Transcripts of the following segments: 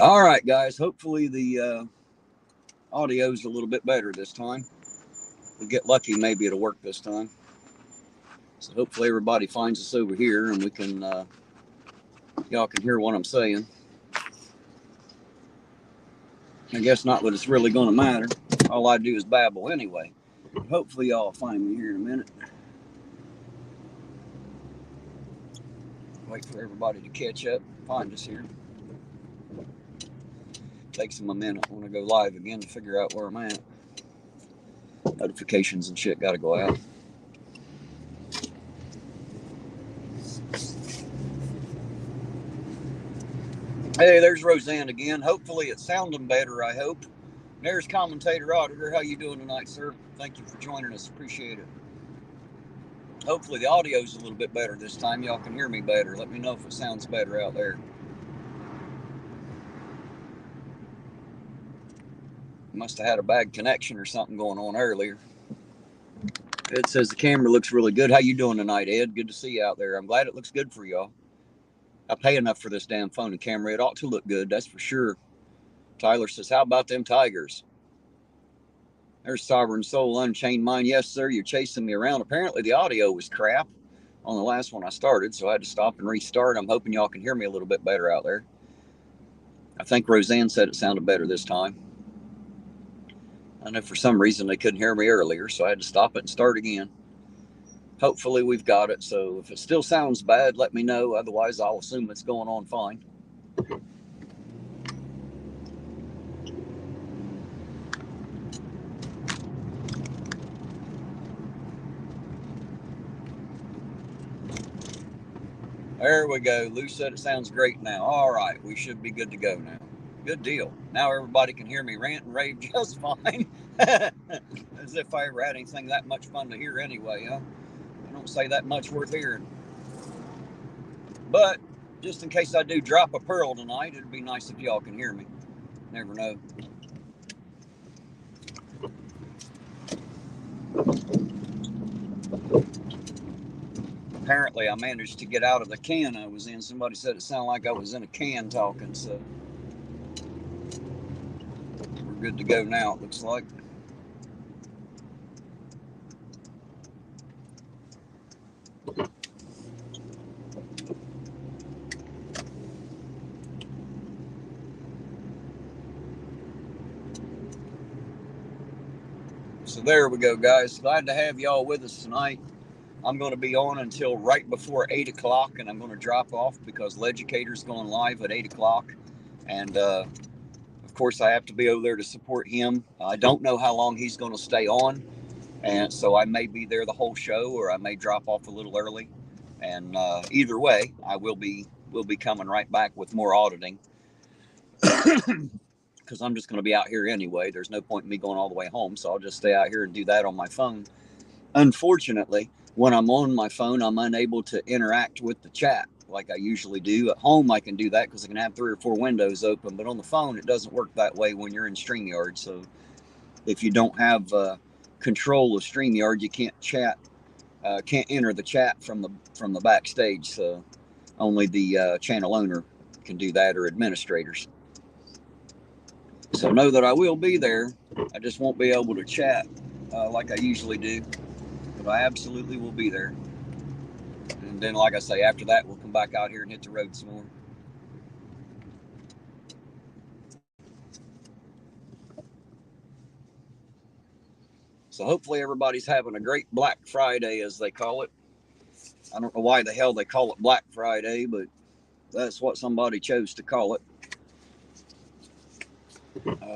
All right, guys. Hopefully the audio's a little bit better this time. We get lucky, maybe it'll work this time. So hopefully everybody finds us over here and we can, y'all can hear what I'm saying. I guess not that it's really going to matter. All I do is babble anyway. Hopefully y'all find me here in a minute. Wait for everybody to catch up, find us here. Takes them a minute when I go live again to figure out where I'm at. Notifications and shit got to go out. Hey, there's Roseanne again. Hopefully it's sounding better, I hope. There's Commentator Auditor. How you doing tonight, sir? Thank you for joining us. Appreciate it. Hopefully the audio's a little bit better this time. Y'all can hear me better. Let me know if it sounds better out there. Must have had a bad connection or something going on earlier. Ed says the camera looks really good. How you doing tonight, Ed? Good to see you out there. I'm glad it looks good for y'all. I pay enough for this damn phone and camera. It ought to look good, that's for sure. Tyler says, how about them tigers? There's Sovereign Soul, Unchained Mind. Yes, sir, you're chasing me around. Apparently the audio was crap on the last one I started, so I had to stop and restart. I'm hoping y'all can hear me a little bit better out there. I think Roseanne said it sounded better this time. I know for some reason they couldn't hear me earlier, so I had to stop it and start again. Hopefully we've got it, so if it still sounds bad, let me know. Otherwise, I'll assume it's going on fine. There we go. Lou said it sounds great now. All right, we should be good to go now. Good deal. Now everybody can hear me rant and rave just fine. As if I ever had anything that much fun to hear anyway, huh? I don't say that much worth hearing. But just in case I do drop a pearl tonight, it'd be nice if y'all can hear me. Never know. Apparently I managed to get out of the can I was in. Somebody said it sounded like I was in a can talking, so we're good to go now, it looks like. So there we go, guys. Glad to have y'all with us tonight. I'm going to be on until right before 8 o'clock, and I'm going to drop off because Leducator's going live at 8 o'clock. And, of course, I have to be over there to support him. I don't know how long he's going to stay on, and so I may be there the whole show, or I may drop off a little early. And either way, I will be coming right back with more auditing because I'm just going to be out here anyway. There's no point in me going all the way home, so I'll just stay out here and do that on my phone. Unfortunately, when I'm on my phone, I'm unable to interact with the chat like I usually do. At home, I can do that because I can have 3 or 4 windows open, but on the phone, it doesn't work that way when you're in StreamYard. So if you don't have control of StreamYard, you can't chat, can't enter the chat from the backstage. So only the channel owner can do that, or administrators. So know that I will be there. I just won't be able to chat like I usually do. But I absolutely will be there. And then, like I say, after that, we'll come back out here and hit the road some more. So hopefully everybody's having a great Black Friday, as they call it. I don't know why the hell they call it Black Friday, but that's what somebody chose to call it.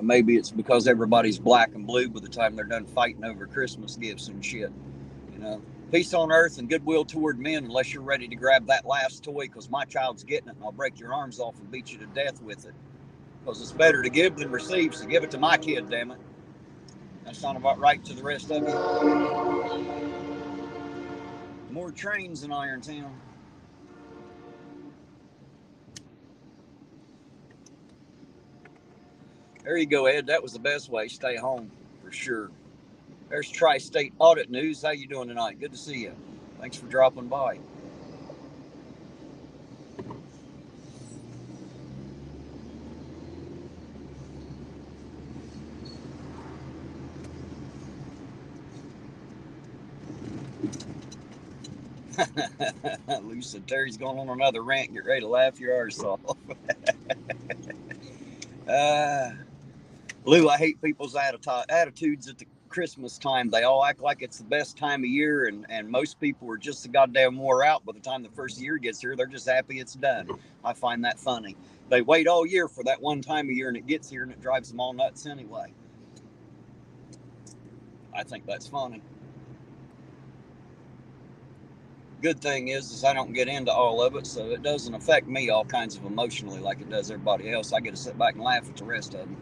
Maybe it's because everybody's black and blue by the time they're done fighting over Christmas gifts and shit. You know, peace on earth and goodwill toward men, unless you're ready to grab that last toy, because my child's getting it and I'll break your arms off and beat you to death with it. Because it's better to give than receive, so give it to my kid, damn it. That sound about right to the rest of you. More trains in Irontown. There you go, Ed. That was the best way. Stay home, for sure. There's Tri-State Audit News. How you doing tonight? Good to see you. Thanks for dropping by. Lou said Terry's going on another rant. Get ready to laugh your arse off. Lou, I hate people's attitudes at the Christmas time. They all act like it's the best time of year, and most people are just so goddamn wore out by the time the first year gets here. They're just happy it's done. I find that funny. They wait all year for that one time of year, and it gets here, and it drives them all nuts anyway. I think that's funny. Good thing is I don't get into all of it, so it doesn't affect me all kinds of emotionally like it does everybody else. I get to sit back and laugh at the rest of them.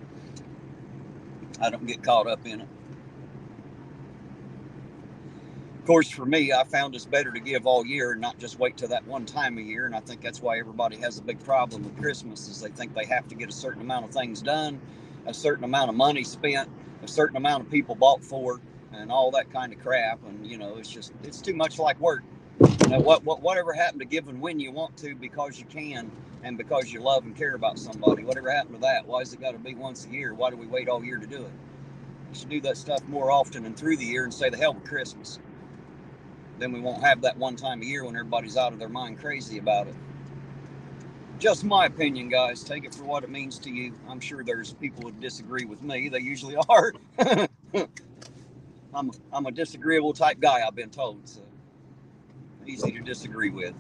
I don't get caught up in it. Of course, for me, I found it's better to give all year and not just wait till that one time of year. And I think that's why everybody has a big problem with Christmas, is they think they have to get a certain amount of things done, a certain amount of money spent, a certain amount of people bought for, and all that kind of crap. And, you know, it's too much like work. You know, whatever happened to giving when you want to because you can and because you love and care about somebody? Whatever happened to that? Why has it got to be once a year? Why do we wait all year to do it? You should do that stuff more often and through the year and say the hell with Christmas. Then we won't have that one time a year when everybody's out of their mind crazy about it. Just my opinion, guys. Take it for what it means to you. I'm sure there's people who disagree with me. They usually are. I'm a disagreeable type guy, I've been told, so easy to disagree with.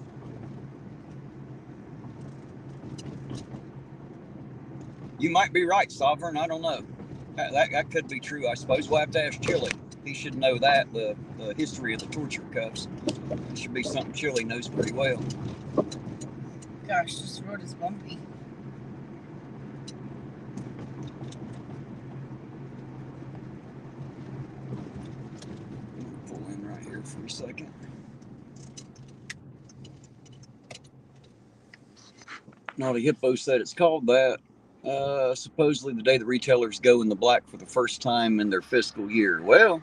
You might be right, Sovereign. I don't know. That could be true. I suppose we'll have to ask Chili. He should know that, the history of the torture cuffs. It should be something Chili knows pretty well. Gosh, this road is bumpy. Pull in right here for a second. Naughty Hippo said it's called that. Supposedly the day the retailers go in the black for the first time in their fiscal year. Well,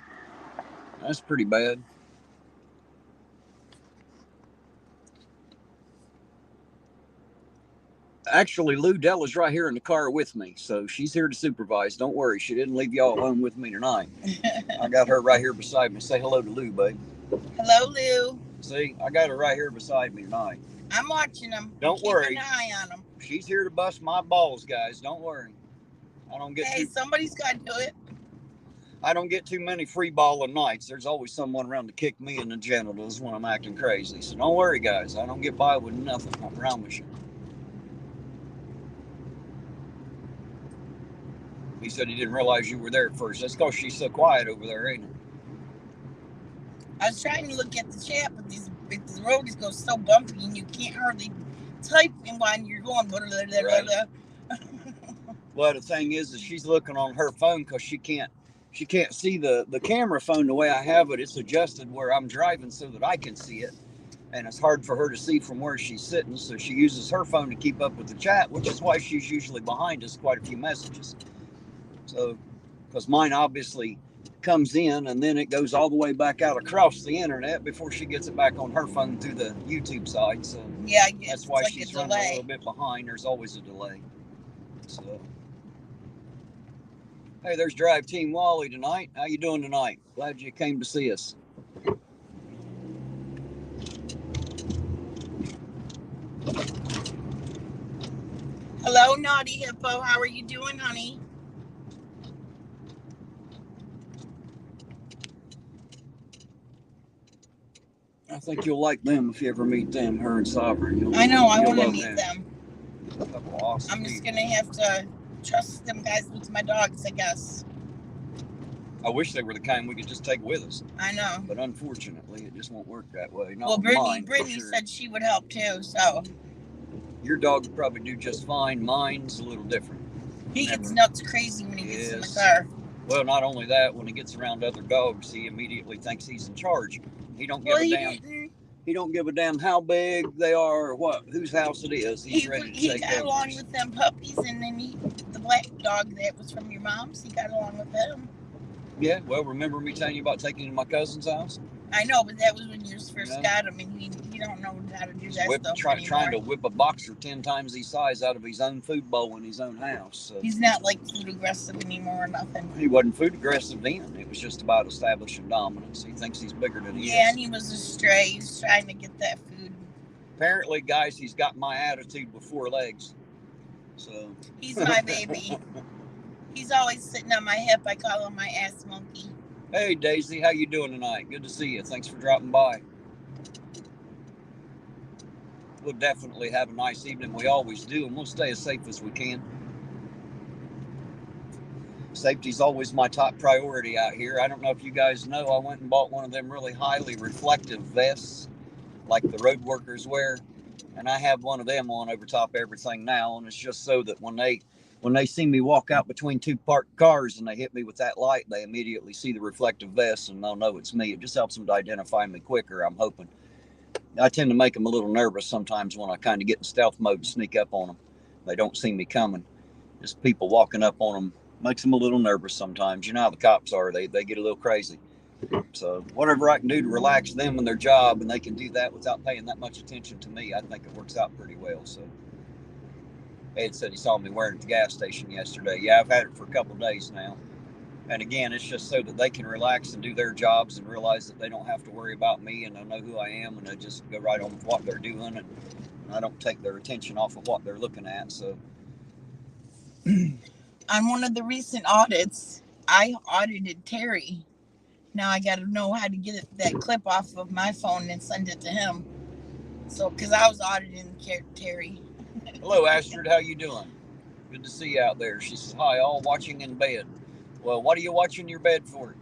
that's pretty bad. Actually, Lou Della's right here in the car with me, so she's here to supervise. Don't worry, she didn't leave y'all alone with me tonight. I got her right here beside me. Say hello to Lou, babe. Hello, Lou. See, I got her right here beside me tonight. I'm watching them. Don't worry. Keep an eye on them. She's here to bust my balls, guys. Don't worry. I don't get somebody's got to do it. I don't get too many free balling nights. There's always someone around to kick me in the genitals when I'm acting crazy. So don't worry, guys. I don't get by with nothing. I promise you. He said he didn't realize you were there at first. That's because she's so quiet over there, ain't it? I was trying to look at the chat, but the road goes so bumpy and you can't hardly type when you're going. Blah, blah, blah, right. Blah. Well, the thing is she's looking on her phone because she can't see the camera phone the way I have it. It's adjusted where I'm driving so that I can see it, and it's hard for her to see from where she's sitting. So she uses her phone to keep up with the chat, which is why she's usually behind us quite a few messages. So, because mine obviously comes in and then it goes all the way back out across the internet before she gets it back on her phone through the YouTube side. So yeah, I guess that's why like she's running a little bit behind. There's always a delay. So, hey, there's Drive Team Wally tonight. How you doing tonight? Glad you came to see us. Hello, Naughty Hippo. How are you doing, honey? I think you'll like them if you ever meet them, her and Sovereign. I know, I want to meet them. Awesome I'm just going to have to trust them guys with my dogs, I guess. I wish they were the kind we could just take with us. I know. But unfortunately, it just won't work that way. Well, Brittany said she would help too, so. Your dog would probably do just fine. Mine's a little different. He gets nuts crazy when he gets in the car. Well, not only that, when he gets around other dogs, he immediately thinks he's in charge. He don't give a damn. He don't give a damn how big they are or what, whose house it is. He's ready to take over. He got along with them puppies, and then the black dog that was from your mom's, he got along with them. Yeah, well, remember me telling you about taking him to my cousin's house? I know, but that was when you first got him, and he He don't know how to do He's that stuff anymore. trying to whip a boxer 10 times his size out of his own food bowl in his own house. So. He's not like food aggressive anymore or nothing. He wasn't food aggressive then. It was just about establishing dominance. He thinks he's bigger than he is. Yeah, and he was a stray. He was trying to get that food. Apparently, guys, he's got my attitude with 4 legs. So he's my baby. He's always sitting on my hip. I call him my ass monkey. Hey, Daisy, how you doing tonight? Good to see you. Thanks for dropping by. We'll definitely have a nice evening. We always do, and we'll stay as safe as we can. Safety's always my top priority out here. I don't know if you guys know, I went and bought one of them really highly reflective vests like the road workers wear, and I have one of them on over top of everything now, and it's just so that when they see me walk out between 2 parked cars and they hit me with that light, they immediately see the reflective vest and they'll know it's me. It just helps them to identify me quicker, I'm hoping. I tend to make them a little nervous sometimes when I kind of get in stealth mode and sneak up on them. They don't see me coming. Just people walking up on them makes them a little nervous sometimes. You know how the cops are. They get a little crazy. So whatever I can do to relax them and their job, and they can do that without paying that much attention to me, I think it works out pretty well. So Ed said he saw me wearing it at the gas station yesterday. Yeah, I've had it for a couple of days now. And again, it's just so that they can relax and do their jobs and realize that they don't have to worry about me, and they know who I am, and they just go right on with what they're doing, and I don't take their attention off of what they're looking at. So on one of the recent audits, I audited Terry. Now I got to know how to get that clip off of my phone and send it to him. So, because I was auditing Terry. Hello, Astrid. How you doing? Good to see you out there. She says, hi, all watching in bed. Well, what are you watching your bed for?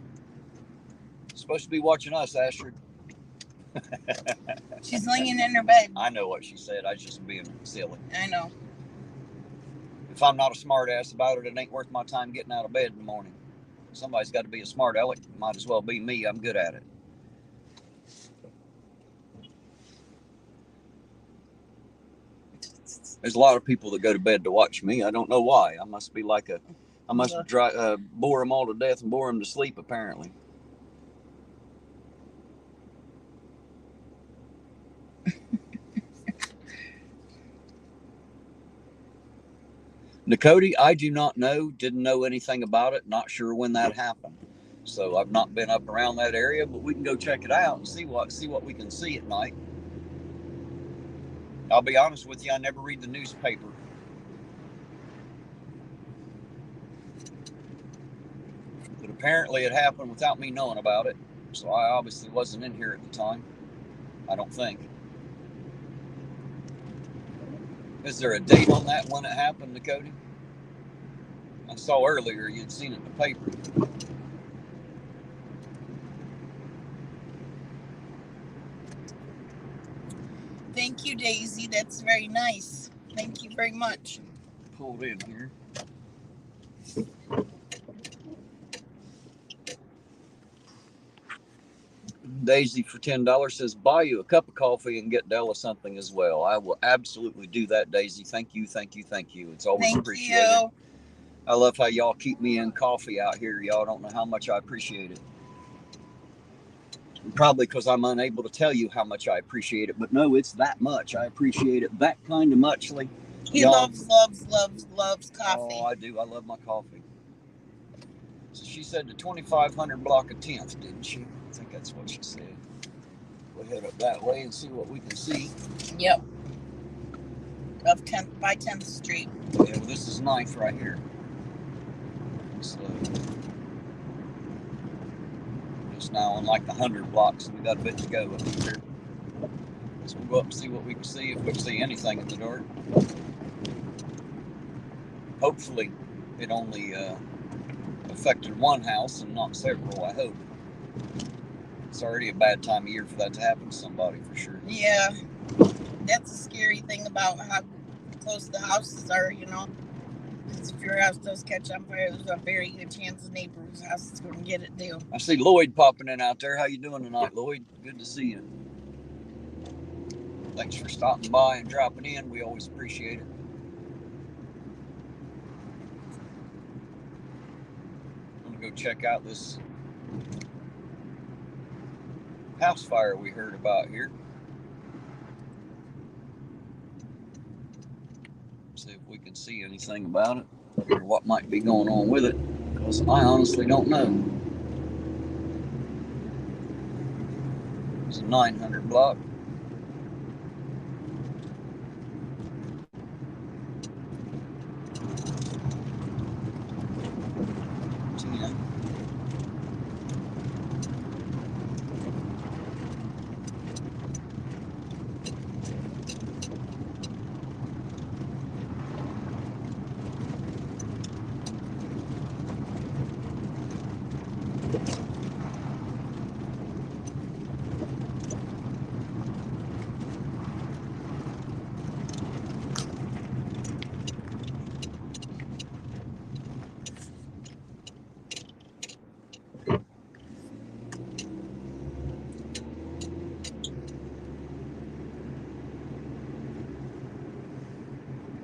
You're supposed to be watching us, Astrid. She's laying in her bed. I know what she said. I was just being silly. I know. If I'm not a smart ass about it, it ain't worth my time getting out of bed in the morning. Somebody's got to be a smart aleck. Might as well be me. I'm good at it. There's a lot of people that go to bed to watch me. I don't know why. I must bore them all to death and bore them to sleep, apparently. Nakoti, I do not know. Didn't know anything about it. Not sure when that happened. So I've not been up around that area, but we can go check it out and see what we can see at night. I'll be honest with you, I never read the newspaper. But apparently it happened without me knowing about it. So I obviously wasn't in here at the time. I don't think. Is there a date on that when it happened, Nakoti? I saw earlier you'd seen it in the paper. Thank you, Daisy. That's very nice. Thank you very much. Pulled in here. Daisy for $10 says, buy you a cup of coffee and get Della something as well. I will absolutely do that, Daisy. Thank you, thank you, thank you. It's always appreciated. You. I love how y'all keep me in coffee out here. Y'all don't know how much I appreciate it. Probably because I'm unable to tell you how much I appreciate it, but no, it's that much. I appreciate it that kind of muchly. He loves coffee. Oh, I do. I love my coffee. So she said the 2500 block of 10th, didn't she? I think that's what she said. We'll head up that way and see what we can see. Yep. Of 10th by 10th Street. Yeah, well, this is 9th right here. So just now on like the 100 blocks, so we got a bit to go up here. So we'll go up and see what we can see, if we can see anything in the dark. Hopefully it only affected one house and not several, I hope. It's already a bad time of year for that to happen to somebody, for sure. Yeah, that's a scary thing about how close the houses are, you know. Because if your house does catch on fire, there's a very good chance the neighbor's house is going to get it too. I see Lloyd popping in out there. How you doing tonight, Lloyd? Good to see you. Thanks for stopping by and dropping in. We always appreciate it. I'm going to go check out this house fire we heard about here. See if we can see anything about it or what might be going on with it, because I honestly don't know. It's a 900 block.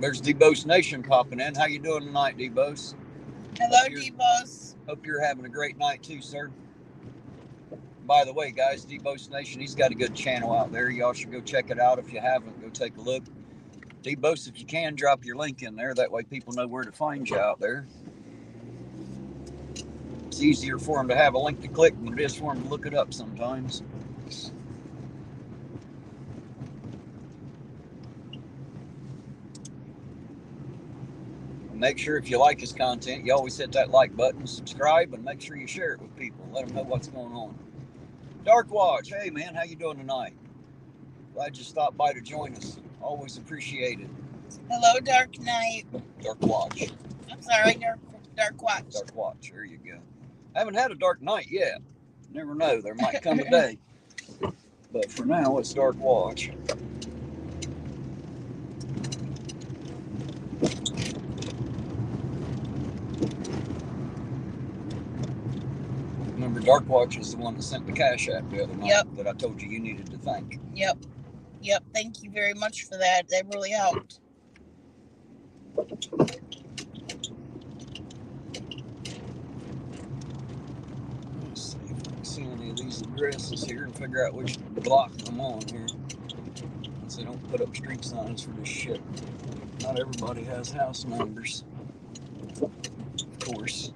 There's D-Bose Nation popping in. How you doing tonight, D-Bose? Hello, D-Bose. Hope you're having a great night too, sir. By the way, guys, D-Bose Nation, he's got a good channel out there. Y'all should go check it out. If you haven't, go take a look. D-Bose, if you can, drop your link in there. That way people know where to find you out there. It's easier for them to have a link to click than it is for them to look it up sometimes. Make sure if you like his content, you always hit that like button, subscribe, and make sure you share it with people. Let them know what's going on. Dark Watch, hey man, how you doing tonight? Glad you stopped by to join us. Always appreciated. Hello, Dark Knight. Dark Watch. I'm sorry, Dark Watch. Dark Watch, there you go. I haven't had a dark night yet. Never know, there might come a day. But for now, it's Dark Watch. Remember, Dark Watch is the one that sent the Cashapp the other night that I told you needed to thank. Yep. Thank you very much for that. That really helped. Let's see if I can see any of these addresses here and figure out which block I'm on here. Since they don't put up street signs for this shit. Not everybody has house numbers. Of course.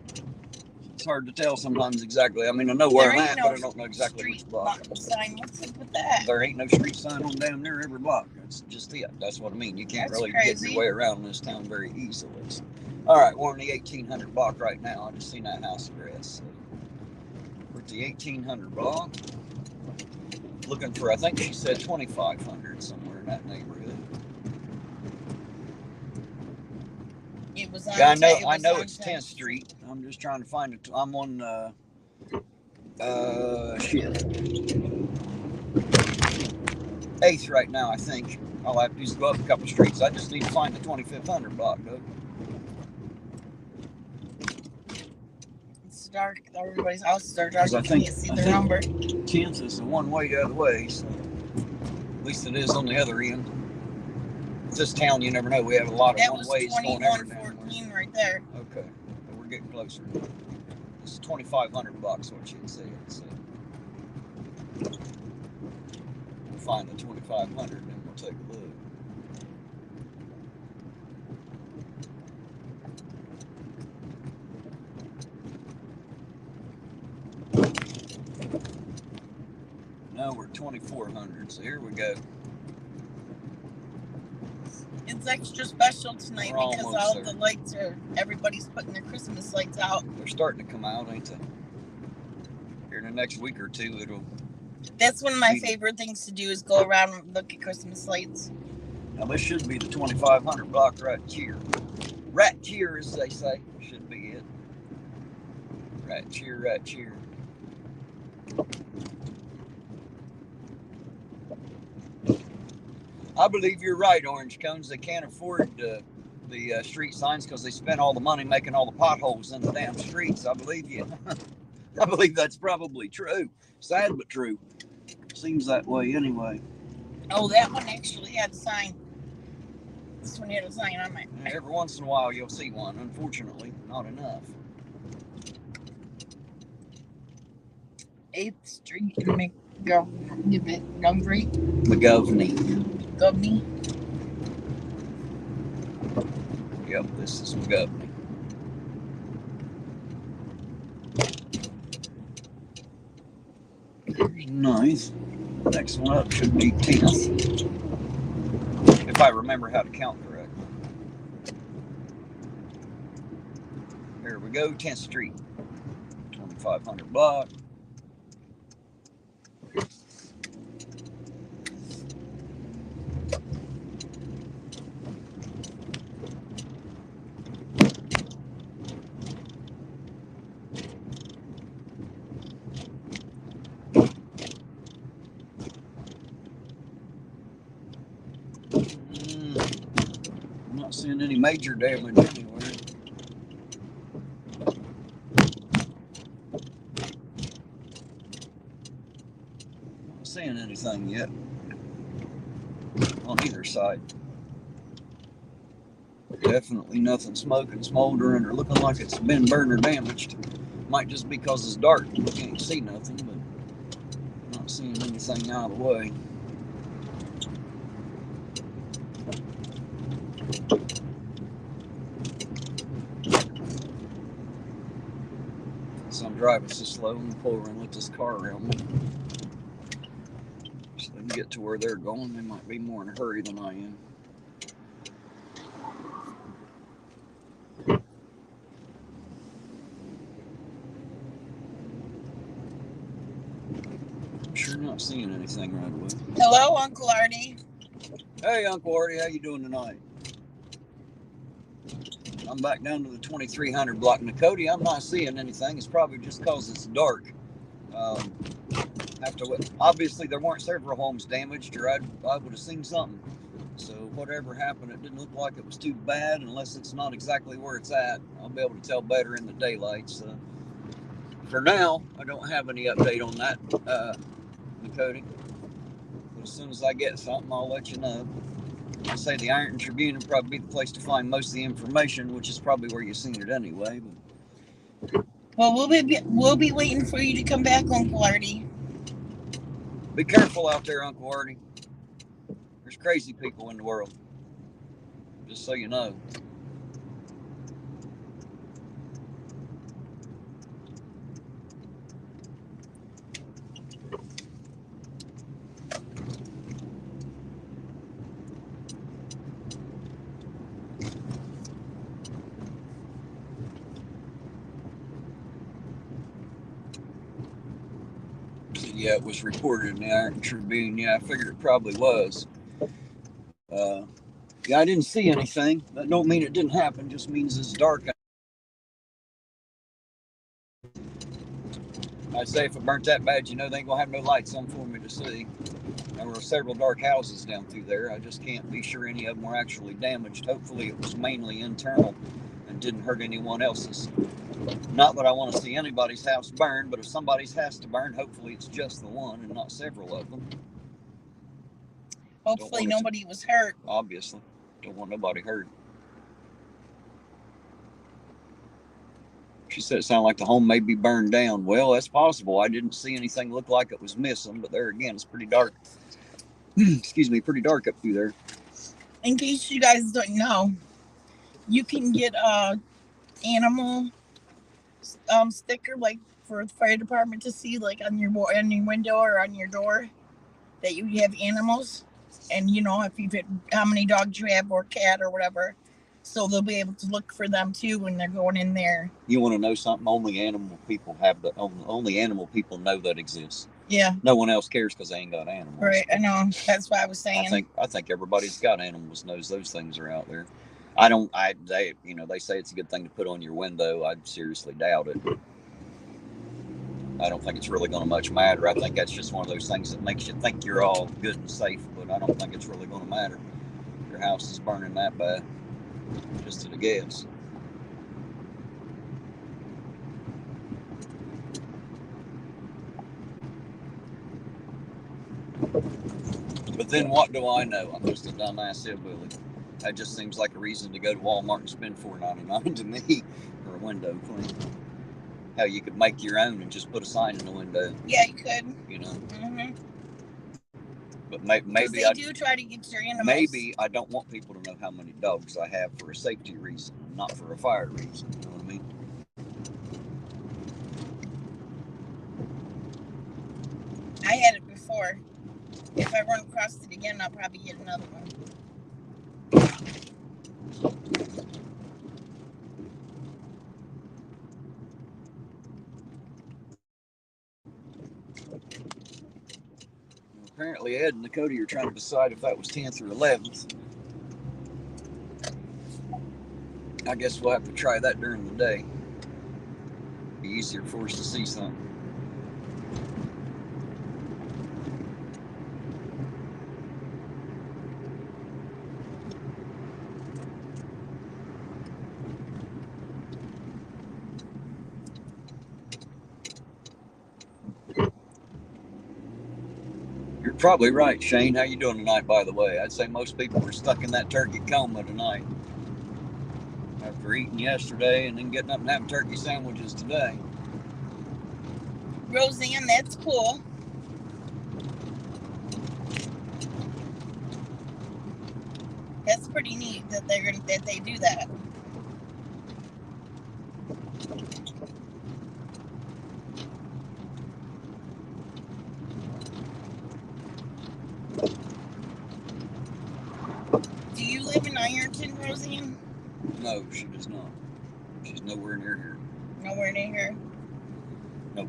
It's hard to tell sometimes exactly. I mean, I know where I'm at, but I don't know exactly which block. Sign. What's up with that? There ain't no street sign on damn near every block. That's just it. That's what I mean. You can't really get your way around this town very easily. So. All right, we're in the 1800 block right now. I just seen that house address. So we're at the 1800 block. Looking for, I think she said 2500 somewhere in that neighborhood. It was on, yeah, I know it's 10th Street. I'm just trying to find it. I'm on shit. 8th right now, I think. I'll have to just go up a couple streets. I just need to find the 2500 block, though. It's dark. Everybody's houses are dark. You can't see their number. 10th is the one way the other way, so at least it is on the other end. This town, you never know. We have a lot of one ways going everywhere. 2114 right there. Okay, we're getting closer. This is 2500 bucks, what she'd say. So we'll find the 2500 and we'll take a look. Now we're 2400, so here we go. It's extra special tonight because all the lights everybody's putting their Christmas lights out. They're starting to come out, ain't they? Here in the next week or two, That's one of my favorite things to do is go around and look at Christmas lights. Now this should be the 2500 block right here. Right here, as they say, should be it. Right here. I believe you're right, Orange Cones. They can't afford the street signs because they spent all the money making all the potholes in the damn streets. I believe you. I believe that's probably true. Sad but true. Seems that way anyway. Oh, that one actually had a sign. This one had a sign on it. Every once in a while you'll see one. Unfortunately, not enough. 8th Street in McGovney. Yep, this is McGovney. Here's 9th. Next one up should be 10th. If I remember how to count correctly. Here we go, 10th Street. 2500 block. I'm not seeing any major damage anywhere. Not seeing anything yet on either side. Definitely nothing smoking, smoldering, or looking like it's been burned or damaged. Might just be because it's dark and you can't see nothing, but not seeing anything out of the way. So I'm driving so slow, I'm gonna pull over and let this car around me. So they can get to where they're going. They might be more in a hurry than I am. I'm sure not seeing anything right away. Hello, Uncle Artie. Hey, Uncle Artie, how you doing tonight? I'm back down to the 2300 block. Nakoti, I'm not seeing anything. It's probably just because it's dark. Obviously, there weren't several homes damaged, or I would have seen something. So whatever happened, it didn't look like it was too bad, unless it's not exactly where it's at. I'll be able to tell better in the daylight. So for now, I don't have any update on that, Nakoti. But as soon as I get something, I'll let you know. I say the Ironton Tribune would probably be the place to find most of the information, which is probably where you've seen it anyway. But well, we'll be waiting for you to come back, Uncle Artie. Be careful out there, Uncle Artie. There's crazy people in the world. Just so you know. Yeah, it was reported in the Ironton Tribune. Yeah, I figured it probably was. Yeah, I didn't see anything. That don't mean it didn't happen. Just means it's dark. I'd say if it burnt that bad, they ain't gonna have no lights on for me to see. There were several dark houses down through there. I just can't be sure any of them were actually damaged. Hopefully it was mainly internal and didn't hurt anyone else's. Not that I want to see anybody's house burned, but if somebody's has to burn, hopefully it's just the one and not several of them. Hopefully nobody was hurt. Obviously. Don't want nobody hurt. She said it sounded like the home may be burned down. Well, that's possible. I didn't see anything look like it was missing, but there again, it's pretty dark. Excuse me, pretty dark up through there. In case you guys don't know, you can get a animal sticker, like for the fire department to see, like on your window or on your door, that you have animals, and if you've how many dogs you have or cat or whatever, so they'll be able to look for them too when they're going in there. You want to know something? Only animal people know that exists. Yeah. No one else cares because they ain't got animals. Right, I know. That's why I was saying. I think everybody's got animals knows those things are out there. They say it's a good thing to put on your window. I seriously doubt it. I don't think it's really going to much matter. I think that's just one of those things that makes you think you're all good and safe, but I don't think it's really going to matter. Your house is burning that bad. Just at a guess. But then what do I know? I'm just a dumbass hillbilly. That just seems like a reason to go to Walmart and spend $4.99 to me for a window clean. How you could make your own and just put a sign in the window. Yeah, you could. Mm-hmm. But Because maybe they do try to get your animals. maybe I don't want people to know how many dogs I have for a safety reason, not for a fire reason. You know what I mean? I had it before. If I run across it again, I'll probably get another one. Apparently, Ed and Dakota are trying to decide if that was 10th or 11th. I guess we'll have to try that during the day. Be easier for us to see something. You're probably right, Shane. How you doing tonight, by the way? I'd say most people were stuck in that turkey coma tonight after eating yesterday and then getting up and having turkey sandwiches today. Roseanne, that's cool. That's pretty neat that they do that. Do you live in Ironton, Roseanne? No, she does not. She's nowhere near here. Nowhere near here? Nope.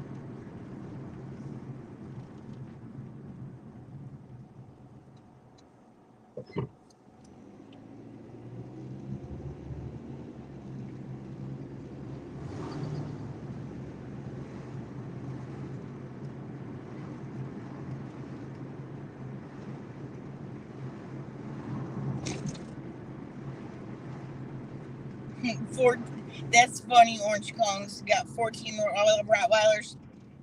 That's funny. Orange Cones got 14 Rottweilers.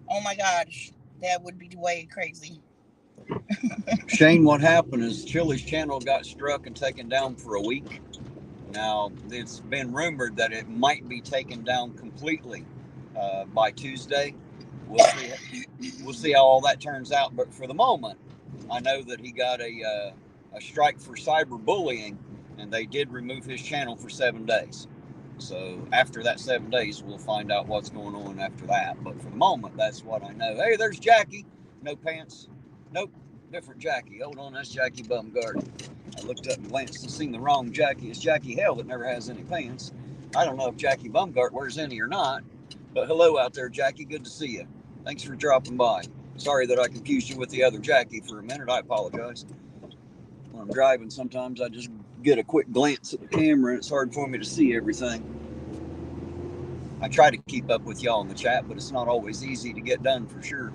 Oh my gosh, that would be way crazy. Shane, what happened is Chili's channel got struck and taken down for a week. Now, it's been rumored that it might be taken down completely by Tuesday. We'll see how all that turns out. But for the moment, I know that he got a strike for cyberbullying, and they did remove his channel for 7 days. So after that 7 days, we'll find out what's going on after that. But for the moment, that's what I know. Hey, there's Jackie. No pants. Nope, different Jackie. Hold on, that's Jackie Bumgarden. I looked up and glanced and seen the wrong Jackie. It's Jackie Hale that never has any pants. I don't know if Jackie Bumgart wears any or not. But hello out there, Jackie. Good to see you. Thanks for dropping by. Sorry that I confused you with the other Jackie for a minute. I apologize. When I'm driving, sometimes I just get a quick glance at the camera and it's hard for me to see everything. I try to keep up with y'all in the chat, but it's not always easy to get done for sure.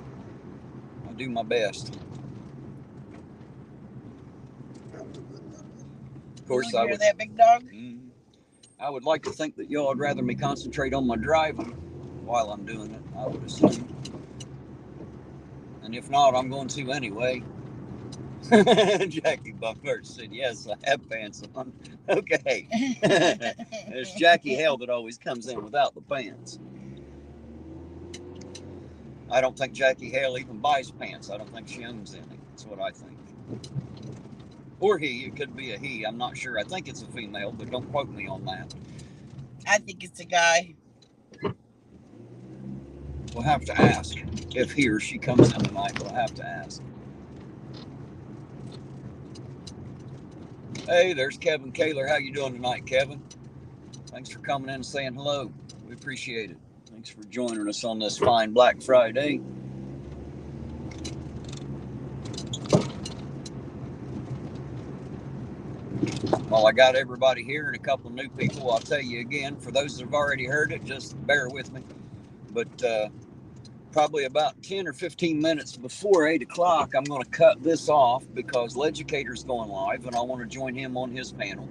I do my best. Of course, I would. That big dog. I would like to think that y'all would rather me concentrate on my driving while I'm doing it, I would assume. And if not, I'm going to anyway. Jackie Bumgart said, yes, I have pants on. Okay. It's Jackie Hale that always comes in without the pants. I don't think Jackie Hale even buys pants. I don't think she owns any. That's what I think. Or he. It could be a he. I'm not sure. I think it's a female, but don't quote me on that. I think it's a guy. We'll have to ask if he or she comes in tonight. We'll have to ask. Hey, there's Kevin Kaler. How you doing tonight, Kevin? Thanks for coming in and saying hello. We appreciate it. Thanks for joining us on this fine Black Friday. Well, I got everybody here and a couple of new people. I'll tell you again, for those that have already heard it, just bear with me. But probably about 10 or 15 minutes before 8 o'clock, I'm going to cut this off because Leducator's going live, and I want to join him on his panel.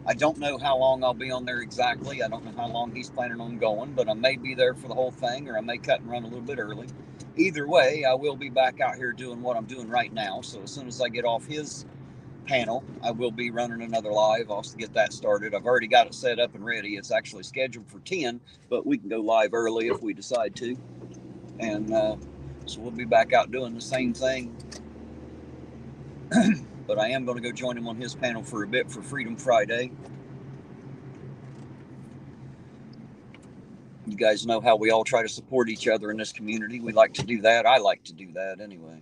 I don't know how long I'll be on there exactly. I don't know how long he's planning on going, but I may be there for the whole thing, or I may cut and run a little bit early. Either way, I will be back out here doing what I'm doing right now. So as soon as I get off his panel, I will be running another live. I'll get that started. I've already got it set up and ready. It's actually scheduled for 10, but we can go live early if we decide to. And so we'll be back out doing the same thing But I am going to go join him on his panel for a bit for Freedom Friday. You guys know how we all try to support each other in this community. We like to do that. I like to do that anyway.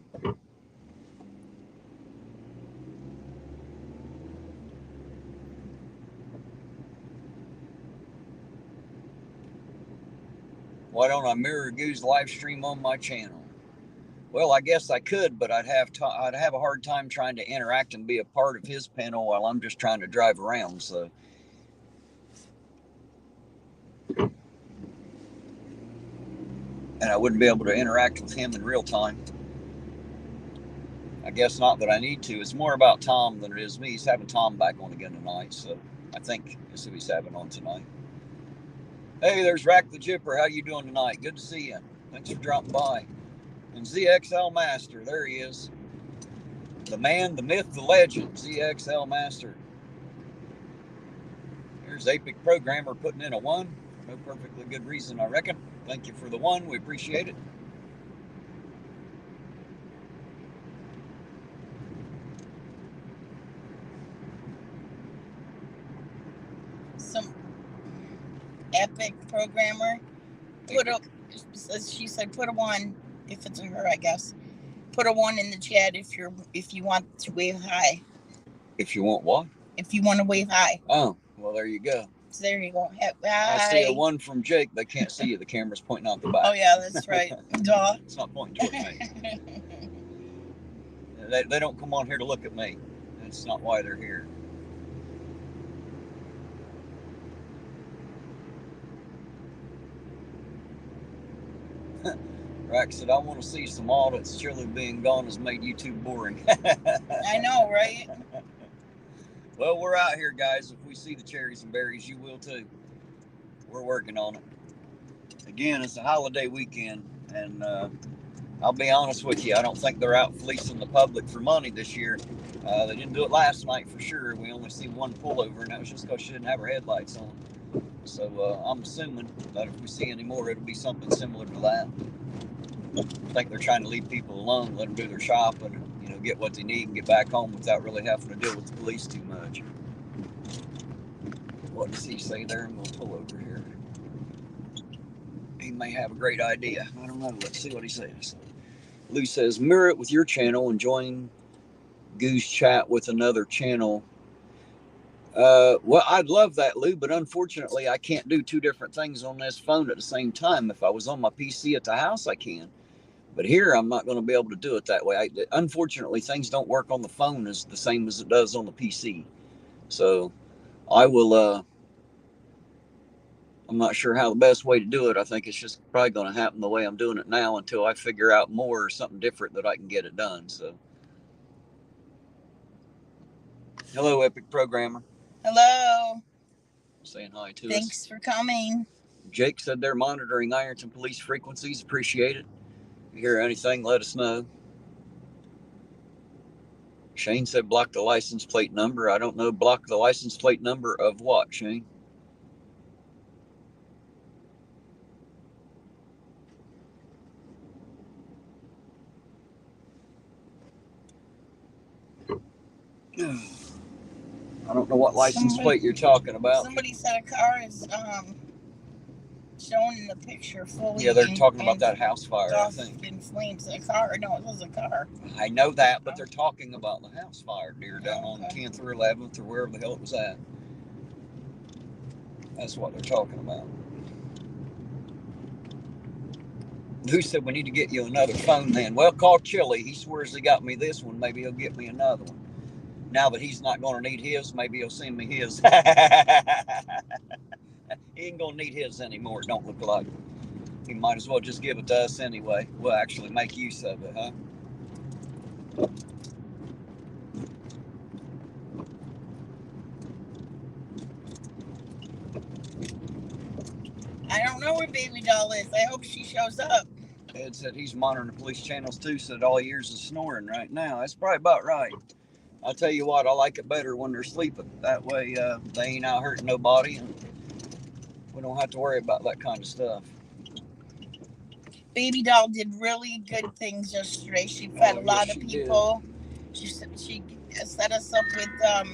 Why don't I mirror Goo's live stream on my channel? Well, I guess I could, but I'd have a hard time trying to interact and be a part of his panel while I'm just trying to drive around. So, and I wouldn't be able to interact with him in real time. I guess not that I need to. It's more about Tom than it is me. He's having Tom back on again tonight, so I think that's who he's having on tonight. Hey, there's Rack the Jipper. How you doing tonight? Good to see you. Thanks for dropping by. And ZXL Master, there he is. The man, the myth, the legend, ZXL Master. Here's Epic Programmer putting in a 1. No perfectly good reason, I reckon. Thank you for the 1. We appreciate it. Some Epic Programmer she said put a 1 if it's a her, I guess. Put a 1 in the chat if you want to wave hi. If you want what? If you want to wave hi. Oh, well, there you go. So there you go. Hi. I see a 1 from Jake. They can't see you. The camera's pointing out the back. Oh yeah, that's right. Duh. It's not pointing towards me. They don't come on here to look at me. That's not why they're here. Rack said, I want to see some audits. Surely being gone has made YouTube boring. I know, right? Well, we're out here, guys. If we see the cherries and berries, you will too. We're working on it. Again, it's a holiday weekend, and I'll be honest with you, I don't think they're out fleecing the public for money this year. They didn't do it last night for sure. We only see 1 pullover, and that was just because she didn't have her headlights on. So I'm assuming that if we see any more, it'll be something similar to that. I think they're trying to leave people alone, let them do their shopping, and get what they need and get back home without really having to deal with the police too much. What does he say there? I'm going to pull over here. He may have a great idea. I don't know. Let's see what he says. Lou says, mirror it with your channel and join Goose chat with another channel. Well, I'd love that, Lou, but unfortunately, I can't do 2 different things on this phone at the same time. If I was on my PC at the house, I can. But here, I'm not going to be able to do it that way. Unfortunately, things don't work on the phone as the same as it does on the PC. So I will, I'm not sure how the best way to do it. I think it's just probably going to happen the way I'm doing it now until I figure out more or something different that I can get it done. So, hello, Epic Programmer. Hello. Saying hi to us. Thanks for coming. Jake said they're monitoring Ironton police frequencies. Appreciate it. If you hear anything, let us know. Shane said block the license plate number. I don't know. Block the license plate number of what, Shane? I don't know what license plate you're talking about. Somebody said a car is shown in the picture fully. Yeah, they're talking about that house fire, I think. In flames. A car? No, it was a car. I know that, but they're talking about the house fire near down on 10th or 11th or wherever the hell it was at. That's what they're talking about. Who said we need to get you another phone then? Well, call Chili. He swears he got me this one. Maybe he'll get me another one. Now that he's not going to need his, maybe he'll send me his. He ain't going to need his anymore, it don't look like. He might as well just give it to us anyway. We'll actually make use of it, huh? I don't know where Baby Doll is. I hope she shows up. Ed said he's monitoring the police channels too, said all he hears is snoring right now. That's probably about right. I'll tell you what, I like it better when they're sleeping. That way they ain't out hurting nobody, and we don't have to worry about that kind of stuff. Baby Doll did really good things yesterday. She fed a lot of people. She set us up with a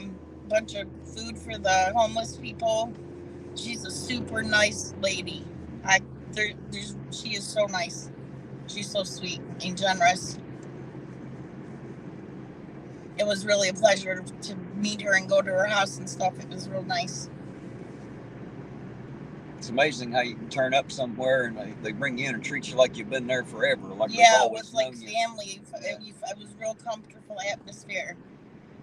bunch of food for the homeless people. She's a super nice lady. She is so nice. She's so sweet and generous. It was really a pleasure to meet her and go to her house and stuff. It was real nice. It's amazing how you can turn up somewhere and they bring you in and treat you like you've been there forever. Like yeah, it was like family. Yeah. It was real comfortable atmosphere.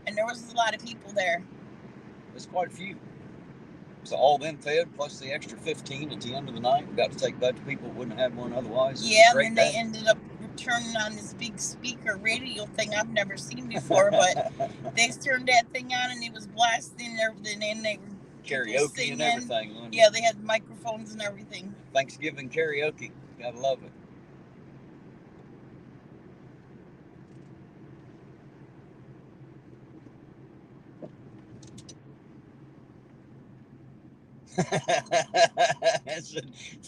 And there was a lot of people there. There's quite a few. So all them fed, plus the extra 15 at the end of the night. We got to take that to people that wouldn't have had one otherwise. Yeah, and then they ended up turning on this big speaker radio thing I've never seen before. But they turned that thing on and it was blasting and everything. And they were karaoke and everything. Yeah, they had microphones and everything. Thanksgiving karaoke. Gotta love it.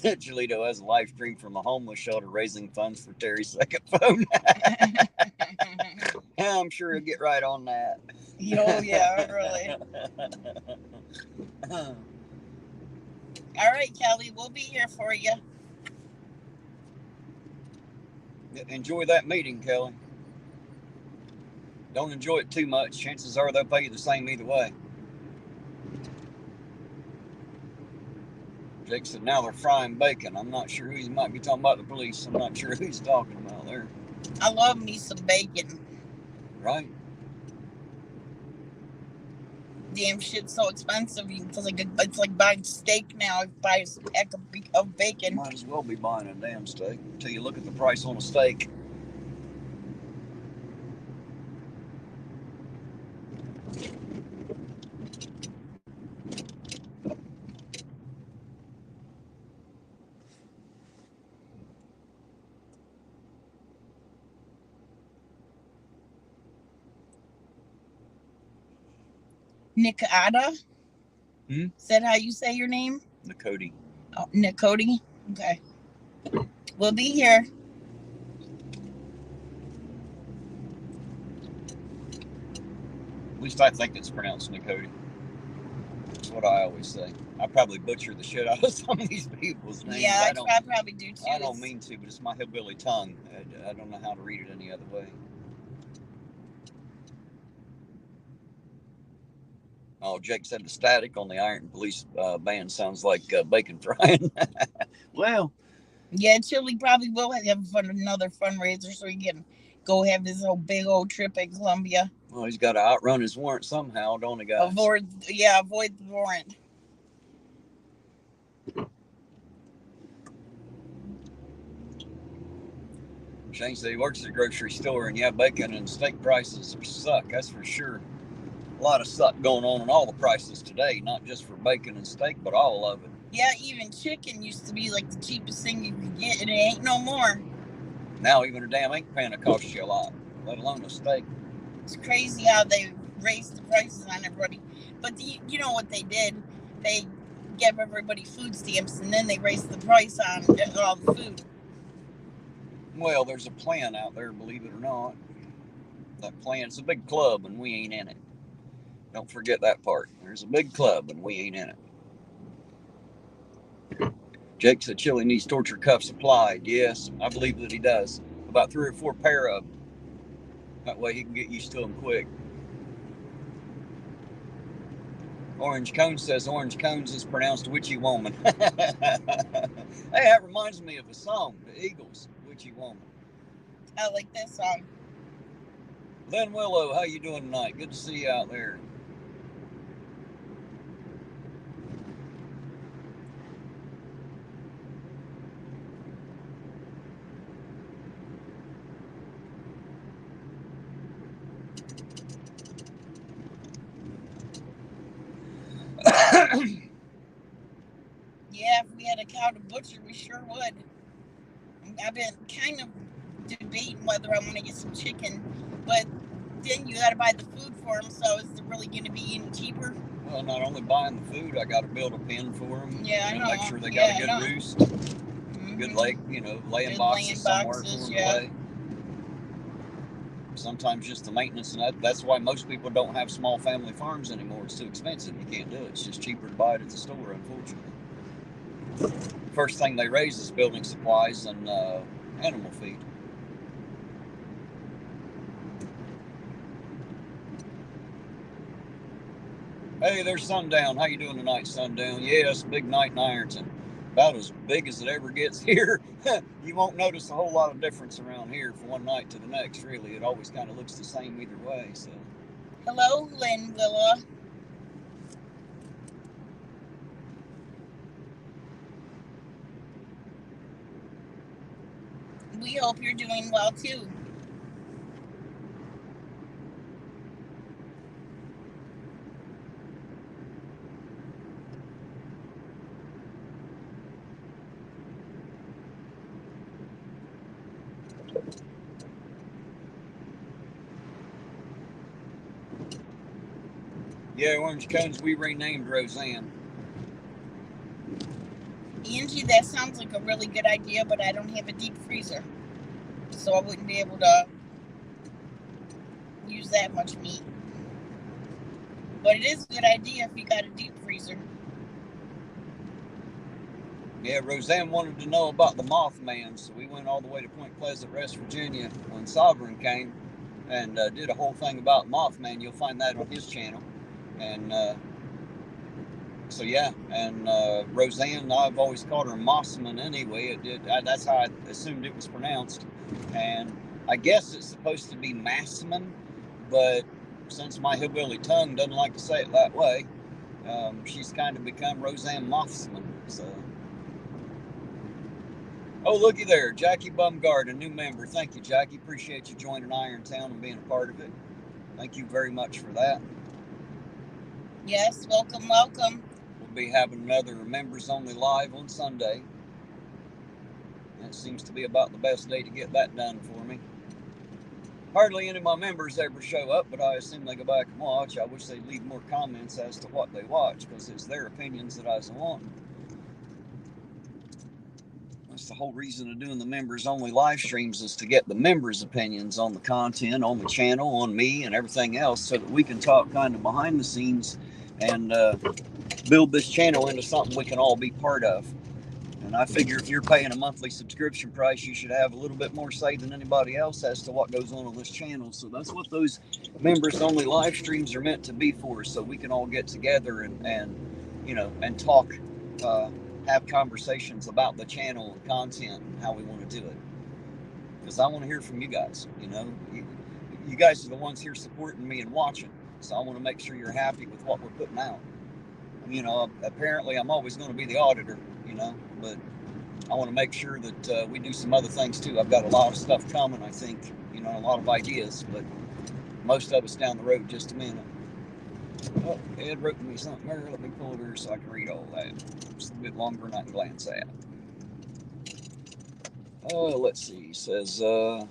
Cholito has a live stream from a homeless shelter raising funds for Terry's second phone. I'm sure he'll get right on that. Oh, yeah, really. All right, Kelly, we'll be here for you. Enjoy that meeting, Kelly. Don't enjoy it too much. Chances are they'll pay you the same either way. Jake said now they're frying bacon. I'm not sure who he might be talking about. The police. I'm not sure who he's talking about there. I love me some bacon. Right. Damn shit's so expensive. It's like buying steak now. Buy a pack of bacon. Might as well be buying a damn steak until you look at the price on a steak. Nikada? Is that how you say your name? Nicody. Oh, Nicody? Okay. We'll be here. At least I think it's pronounced Nicody. That's what I always say. I probably butcher the shit out of some of these people's names. Yeah, I probably do too. I don't mean to, but it's my hillbilly tongue. I don't know how to read it any other way. Oh, Jake said the static on the Ironton Police band sounds like bacon frying. Well. Yeah, Chili probably will have another fundraiser so he can go have his whole big old trip in Columbia. Well, he's got to outrun his warrant somehow, don't he, guys? Avoid the warrant. Shane said he works at a grocery store, and yeah, bacon and steak prices suck, that's for sure. A lot of suck going on in all the prices today, not just for bacon and steak, but all of it. Yeah, even chicken used to be like the cheapest thing you could get, and it ain't no more. Now even a damn ink pan will cost you a lot, let alone a steak. It's crazy how they raised the prices on everybody. But you know what they did? They gave everybody food stamps, and then they raised the price on all the food. Well, there's a plan out there, believe it or not. That plan's a big club, and we ain't in it. Don't forget that part. There's a big club, and we ain't in it. Jake said Chili needs torture cuffs applied. Yes, I believe that he does. About 3 or 4 pair of them. That way he can get used to them quick. Orange Cone says Orange Cones is pronounced Witchy Woman. Hey, that reminds me of a song, the Eagles, Witchy Woman. I like that song. Lynn Willow, how you doing tonight? Good to see you out there. Yeah, if we had a cow to butcher, we sure would. I've been kind of debating whether I want to get some chicken, but then you got to buy the food for them, so is it really going to be any cheaper? Well, not only buying the food, I got to build a pen for them. Yeah, I know. Make sure they got a good roost, good laying boxes somewhere for them to lay. sometimes just the maintenance, and that's why most people don't have small family farms anymore. It's too expensive. You can't do it. It's just cheaper to buy it at the store, unfortunately. First thing they raise is building supplies and animal feed. Hey, there's Sundown. How you doing tonight, Sundown? Yes, big night in Ironton. About as big as it ever gets here. You won't notice a whole lot of difference around here from one night to the next, really. It always kind of looks the same either way. So, Hello, Lynn Willa. We hope you're doing well too. yeah, orange cones we renamed Roseanne. Angie, that sounds like a really good idea, but I don't have a deep freezer, so I wouldn't be able to use that much meat. But it is a good idea if you got a deep freezer. Yeah, Roseanne wanted to know about the Mothman, so we went all the way to Point Pleasant, West Virginia when Sovereign came and did a whole thing about Mothman. You'll find that on his channel. And so yeah, and Roseanne, I've always called her Mossman anyway. That's how I assumed it was pronounced. And I guess it's supposed to be Massman, but since my hillbilly tongue doesn't like to say it that way, she's kind of become Roseanne Mothman. So, oh, looky there, Jackie Bumgard, a new member. Thank you, Jackie. Appreciate you joining Irontown and being a part of it. Thank you very much for that. Yes, welcome, welcome. We'll be having another members only live on Sunday. That seems to be about the best day to get that done for me. Hardly any of my members ever show up, but I assume they go back and watch. I wish they'd leave more comments as to what they watch, because it's their opinions that I was wanting. That's the whole reason of doing the members only live streams, is to get the members' opinions on the content, on the channel, on me, and everything else, so that we can talk kind of behind the scenes and build this channel into something we can all be part of. And I figure if you're paying a monthly subscription price, you should have a little bit more say than anybody else as to what goes on this channel. So that's what those members only live streams are meant to be for, so we can all get together and talk, have conversations about the channel and content and how we want to do it. Because I want to hear from you guys. You guys are the ones here supporting me and watching, so I want to make sure you're happy with what we're putting out. Apparently I'm always going to be the auditor, but I want to make sure that we do some other things too. I've got a lot of stuff coming, I think, a lot of ideas, but most of it's down the road. Just a minute. Oh, Ed wrote me something there. Let me pull it here so I can read all that. It's a bit longer than I can glance at. Let's see. He says, I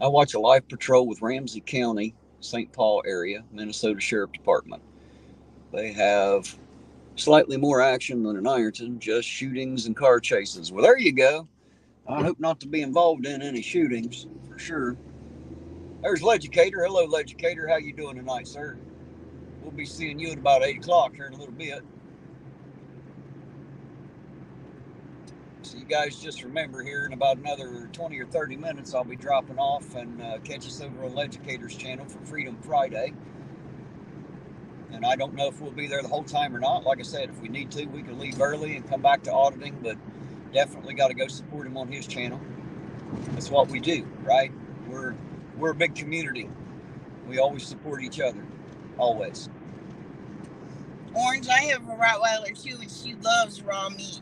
watch a live patrol with Ramsey County, St. Paul area, Minnesota Sheriff Department. They have slightly more action than in Ironton, just shootings and car chases. Well, there you go. I hope not to be involved in any shootings, for sure. There's Legicator. Hello, Legicator. How you doing tonight, sir? We'll be seeing you at about 8 o'clock here in a little bit. So you guys just remember, here in about another 20 or 30 minutes, I'll be dropping off, and catch us over on Legicator's channel for Freedom Friday. And I don't know if we'll be there the whole time or not. Like I said, if we need to, we can leave early and come back to auditing, but definitely got to go support him on his channel. That's what we do, right? We're a big community. We always support each other, always. Orange, I have a Rottweiler too, and she loves raw meat.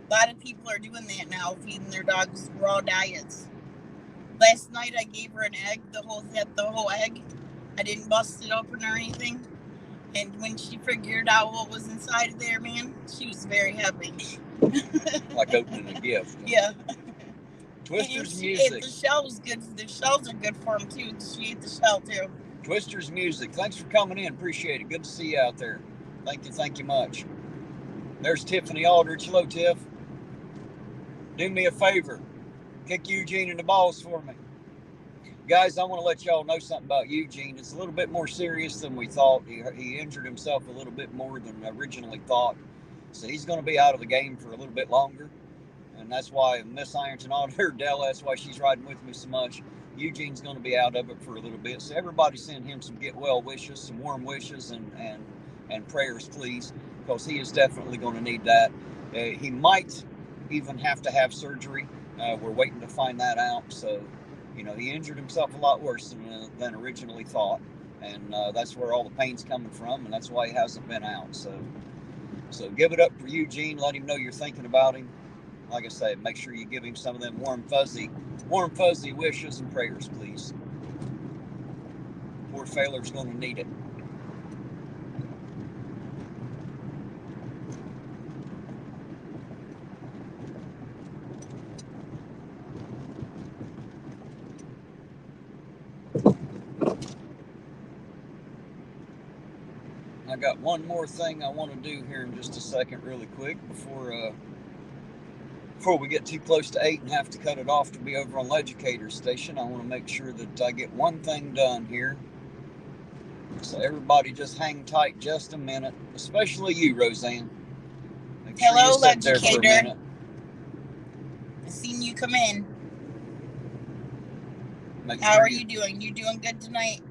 A lot of people are doing that now, feeding their dogs raw diets. Last night I gave her an egg, the whole egg. I didn't bust it open or anything. And when she figured out what was inside of there, man, she was very happy. Like opening a gift. Yeah. Twister's She Music. ate the shells good. The shells are good for them too. She ate the shell too. Twister's Music. Thanks for coming in. Appreciate it. Good to see you out there. Thank you much. There's Tiffany Aldridge. Hello, Tiff. Do me a favor. Kick Eugene in the balls for me. Guys, I want to let y'all know something about Eugene. It's a little bit more serious than we thought. He injured himself a little bit more than originally thought. So he's going to be out of the game for a little bit longer. And that's why Miss Ironton Auditor, Della, that's why she's riding with me so much. Eugene's going to be out of it for a little bit. So everybody send him some get well wishes, some warm wishes, and prayers, please, because he is definitely going to need that. He might even have to have surgery. We're waiting to find that out. So, you know, he injured himself a lot worse than originally thought. And that's where all the pain's coming from. And that's why he hasn't been out. So give it up for Eugene. Let him know you're thinking about him. Like I say, make sure you give him some of them warm, fuzzy wishes and prayers, please. Poor Failer's going to need it. I got one more thing I want to do here in just a second really quick before we get too close to 8 and have to cut it off to be over on Leducator's station. I want to make sure that I get one thing done here. So everybody just hang tight just a minute, especially you, Roseanne. Make sure Hello, you sit there for a Leducator. minute. I seen you come in. Make How sure are you doing? You doing good tonight?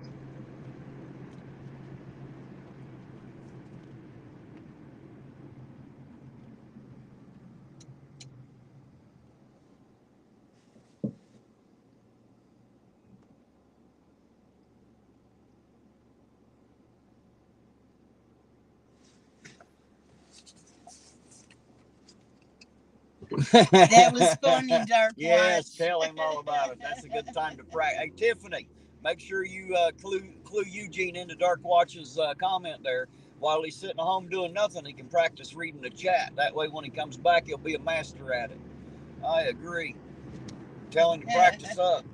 That was funny, Dark Yes, Watch. tell him all about it. That's a good time to practice. Hey, Tiffany, make sure you clue Eugene into Dark Watch's comment there. While he's sitting at home doing nothing, he can practice reading the chat. That way, when he comes back, he'll be a master at it. I agree. Tell him to practice up.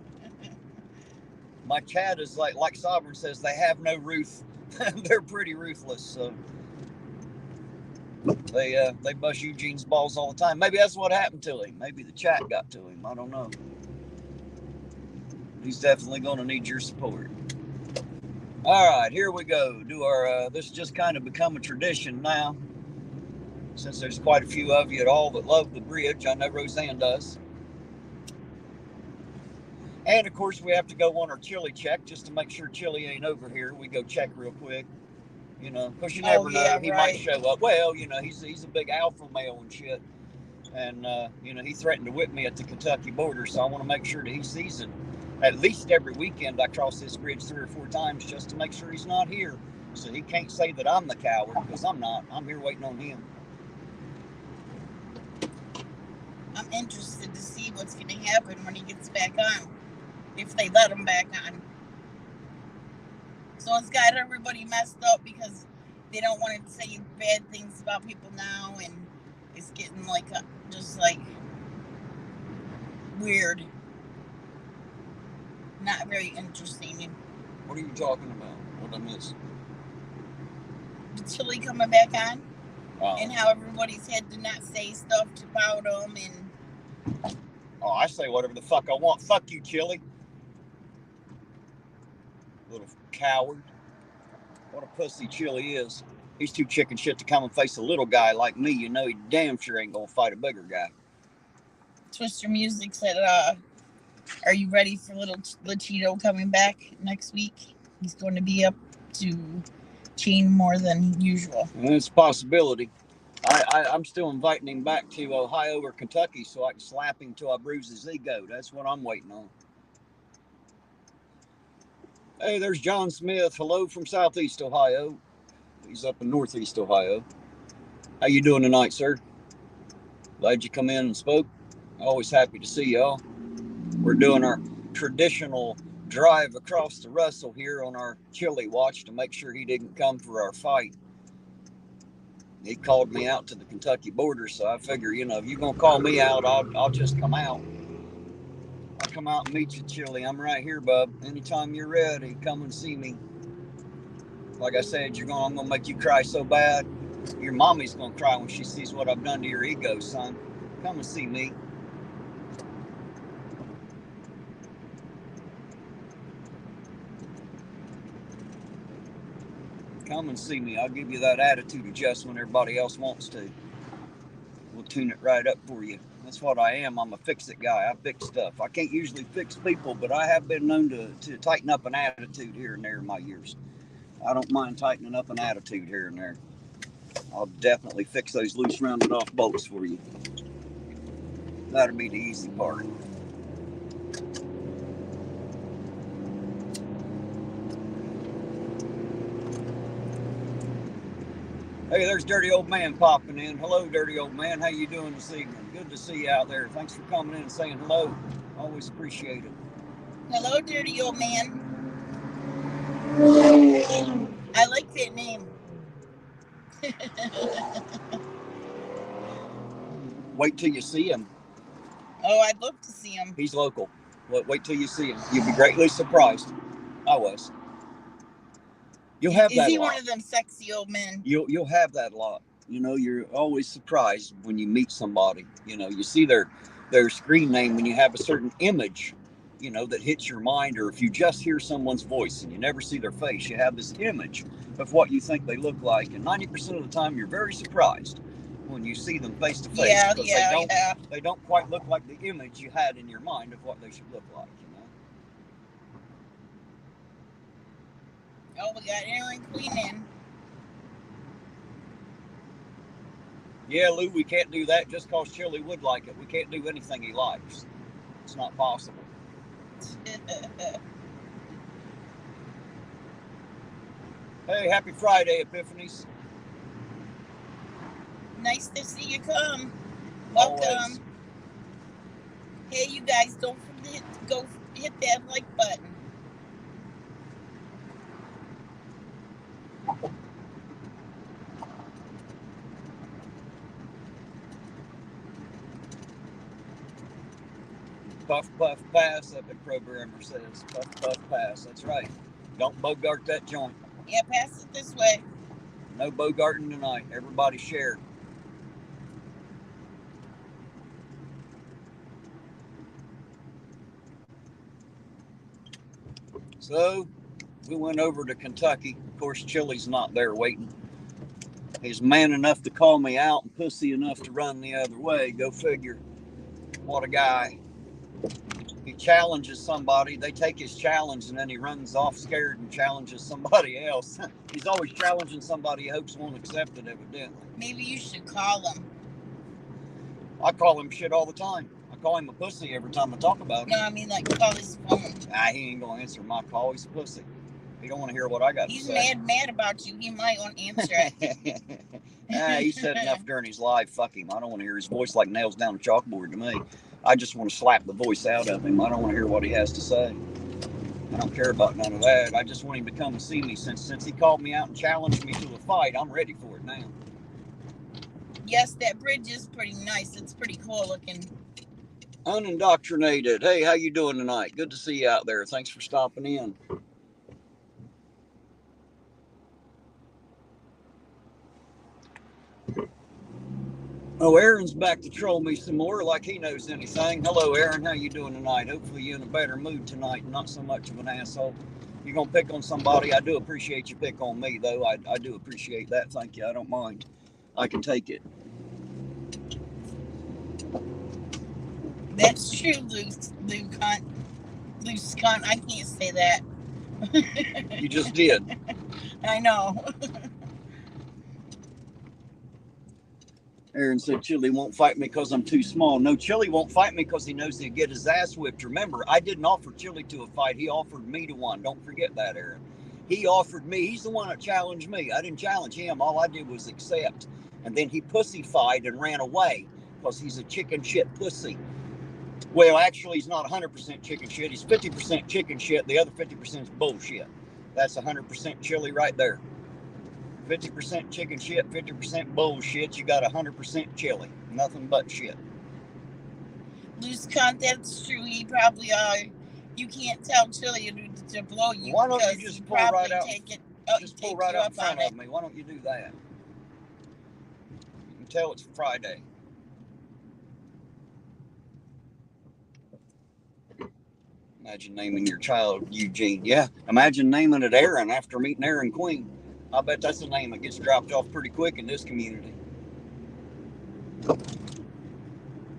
My chat is like Sovereign says, they have no ruth. They're pretty ruthless. So they bust Eugene's balls all the time. Maybe that's what happened to him. Maybe the chat got to him. I don't know. He's definitely going to need your support. All right, here we go. Do our this has just kind of become a tradition now, since there's quite a few of you at all that love the bridge. I know Roseanne does. And of course, we have to go on our chili check just to make sure Chili ain't over here. We go check real quick. You know, because you never know. He might show up. Well, you know, he's a big alpha male and shit. And, you know, he threatened to whip me at the Kentucky border. So I want to make sure that he sees it. At least every weekend I cross this bridge 3 or 4 times just to make sure he's not here. So he can't say that I'm the coward, because I'm not. I'm here waiting on him. I'm interested to see what's going to happen when he gets back on, if they let him back on. So it's got everybody messed up because they don't want to say bad things about people now, and it's getting like just like weird. Not very interesting. What are you talking about? What did I miss? The Chili coming back on, and how everybody's had to not say stuff about him, and oh, I say whatever the fuck I want. Fuck you, Chili. Little coward. What a pussy Chili is. He's too chicken shit to come and face a little guy like me. You know he damn sure ain't gonna fight a bigger guy. Twister Music said, are you ready for little Cheeto coming back next week? He's going to be up to chain more than usual. It's a possibility. I'm still inviting him back to Ohio or Kentucky so I can slap him till I bruise his ego. That's what I'm waiting on. Hey, there's John Smith. Hello from Southeast Ohio. He's up in Northeast Ohio. How you doing tonight, sir? Glad you come in and spoke. Always happy to see y'all. We're doing our traditional drive across the Russell here on our Chili watch to make sure he didn't come for our fight. He called me out to the Kentucky border, so I figure, you know, if you're gonna call me out, I'll just come out. I'll come out and meet you, Chili. I'm right here, bub. Anytime you're ready, come and see me. Like I said, I'm gonna make you cry so bad. Your mommy's gonna cry when she sees what I've done to your ego, son. Come and see me. Come and see me. I'll give you that attitude adjustment everybody else wants to. We'll tune it right up for you. That's what I am. I'm a fix-it guy. I fix stuff. I can't usually fix people, but I have been known to tighten up an attitude here and there in my years. I don't mind tightening up an attitude here and there. I'll definitely fix those loose rounded off bolts for you. That'll be the easy part. Hey, there's Dirty Old Man popping in. Hello, Dirty Old Man. How you doing this evening? Good to see you out there. Thanks for coming in and saying hello. Always appreciate it. Hello, Dirty Old Man. I like that name. Wait till you see him. Oh, I'd love to see him. He's local. Wait till you see him. You'll be greatly surprised. I was. You'll have that a lot. Is he one of them sexy old men? You'll have that a lot. You know, you're always surprised when you meet somebody. You know, you see their screen name when you have a certain image, you know, that hits your mind, or if you just hear someone's voice and you never see their face, you have this image of what you think they look like, and 90% of the time you're very surprised when you see them face to face, because they don't quite look like the image you had in your mind of what they should look like, you know. Oh, we got Aaron Queen in. Yeah, Lou, we can't do that just because Chili would like it. We can't do anything he likes. It's not possible. Hey, happy Friday, Epiphanies. Nice to see you come. Welcome. Always. Hey, you guys, don't forget to go hit that like button. Puff, puff, pass, that the programmer says. Puff, puff, pass. That's right. Don't bogart that joint. Yeah, pass it this way. No bogarting tonight. Everybody share. So, we went over to Kentucky. Of course, Chili's not there waiting. He's man enough to call me out and pussy enough to run the other way. Go figure. What a guy. He challenges somebody, they take his challenge, and then he runs off scared and challenges somebody else. He's always challenging somebody he hopes won't accept it, evidently. Maybe you should call him. I call him shit all the time. I call him a pussy every time I talk about him. No, I mean, like, call his phone. He ain't gonna answer my call. He's a pussy. He don't want to hear what I got to say. He's mad about you. He might want to answer it. He said enough during his live. Fuck him. I don't want to hear his voice like nails down a chalkboard to me. I just want to slap the voice out of him. I don't want to hear what he has to say. I don't care about none of that. I just want him to come and see me. Since he called me out and challenged me to a fight, I'm ready for it now. Yes, that bridge is pretty nice. It's pretty cool looking. Unindoctrinated. Hey, how you doing tonight? Good to see you out there. Thanks for stopping in. Oh, Aaron's back to troll me some more like he knows anything. Hello, Aaron. How you doing tonight? Hopefully you're in a better mood tonight and not so much of an asshole. You're going to pick on somebody. I do appreciate you pick on me, though. I do appreciate that. Thank you. I don't mind. I can take it. That's true, loose cunt. I can't say that. You just did. I know. Aaron said Chili won't fight me because I'm too small. No, Chili won't fight me because he knows he'll get his ass whipped. Remember, I didn't offer Chili to a fight. He offered me to one. Don't forget that, Aaron. He offered me. He's the one that challenged me. I didn't challenge him. All I did was accept. And then he pussy-fied and ran away because he's a chicken shit pussy. Well, actually, he's not 100% chicken shit. He's 50% chicken shit. The other 50% is bullshit. That's 100% Chili right there. 50% chicken shit, 50% bullshit. You got 100% Chili. Nothing but shit. Loose cunt, that's true. He probably you can't tell Chili to blow you. Why don't you just pull right out? Just pull right out in front of me. Why don't you do that? You can tell it's Friday. Imagine naming your child Eugene. Yeah, imagine naming it Aaron after meeting Aaron Queen. I bet that's a name that gets dropped off pretty quick in this community.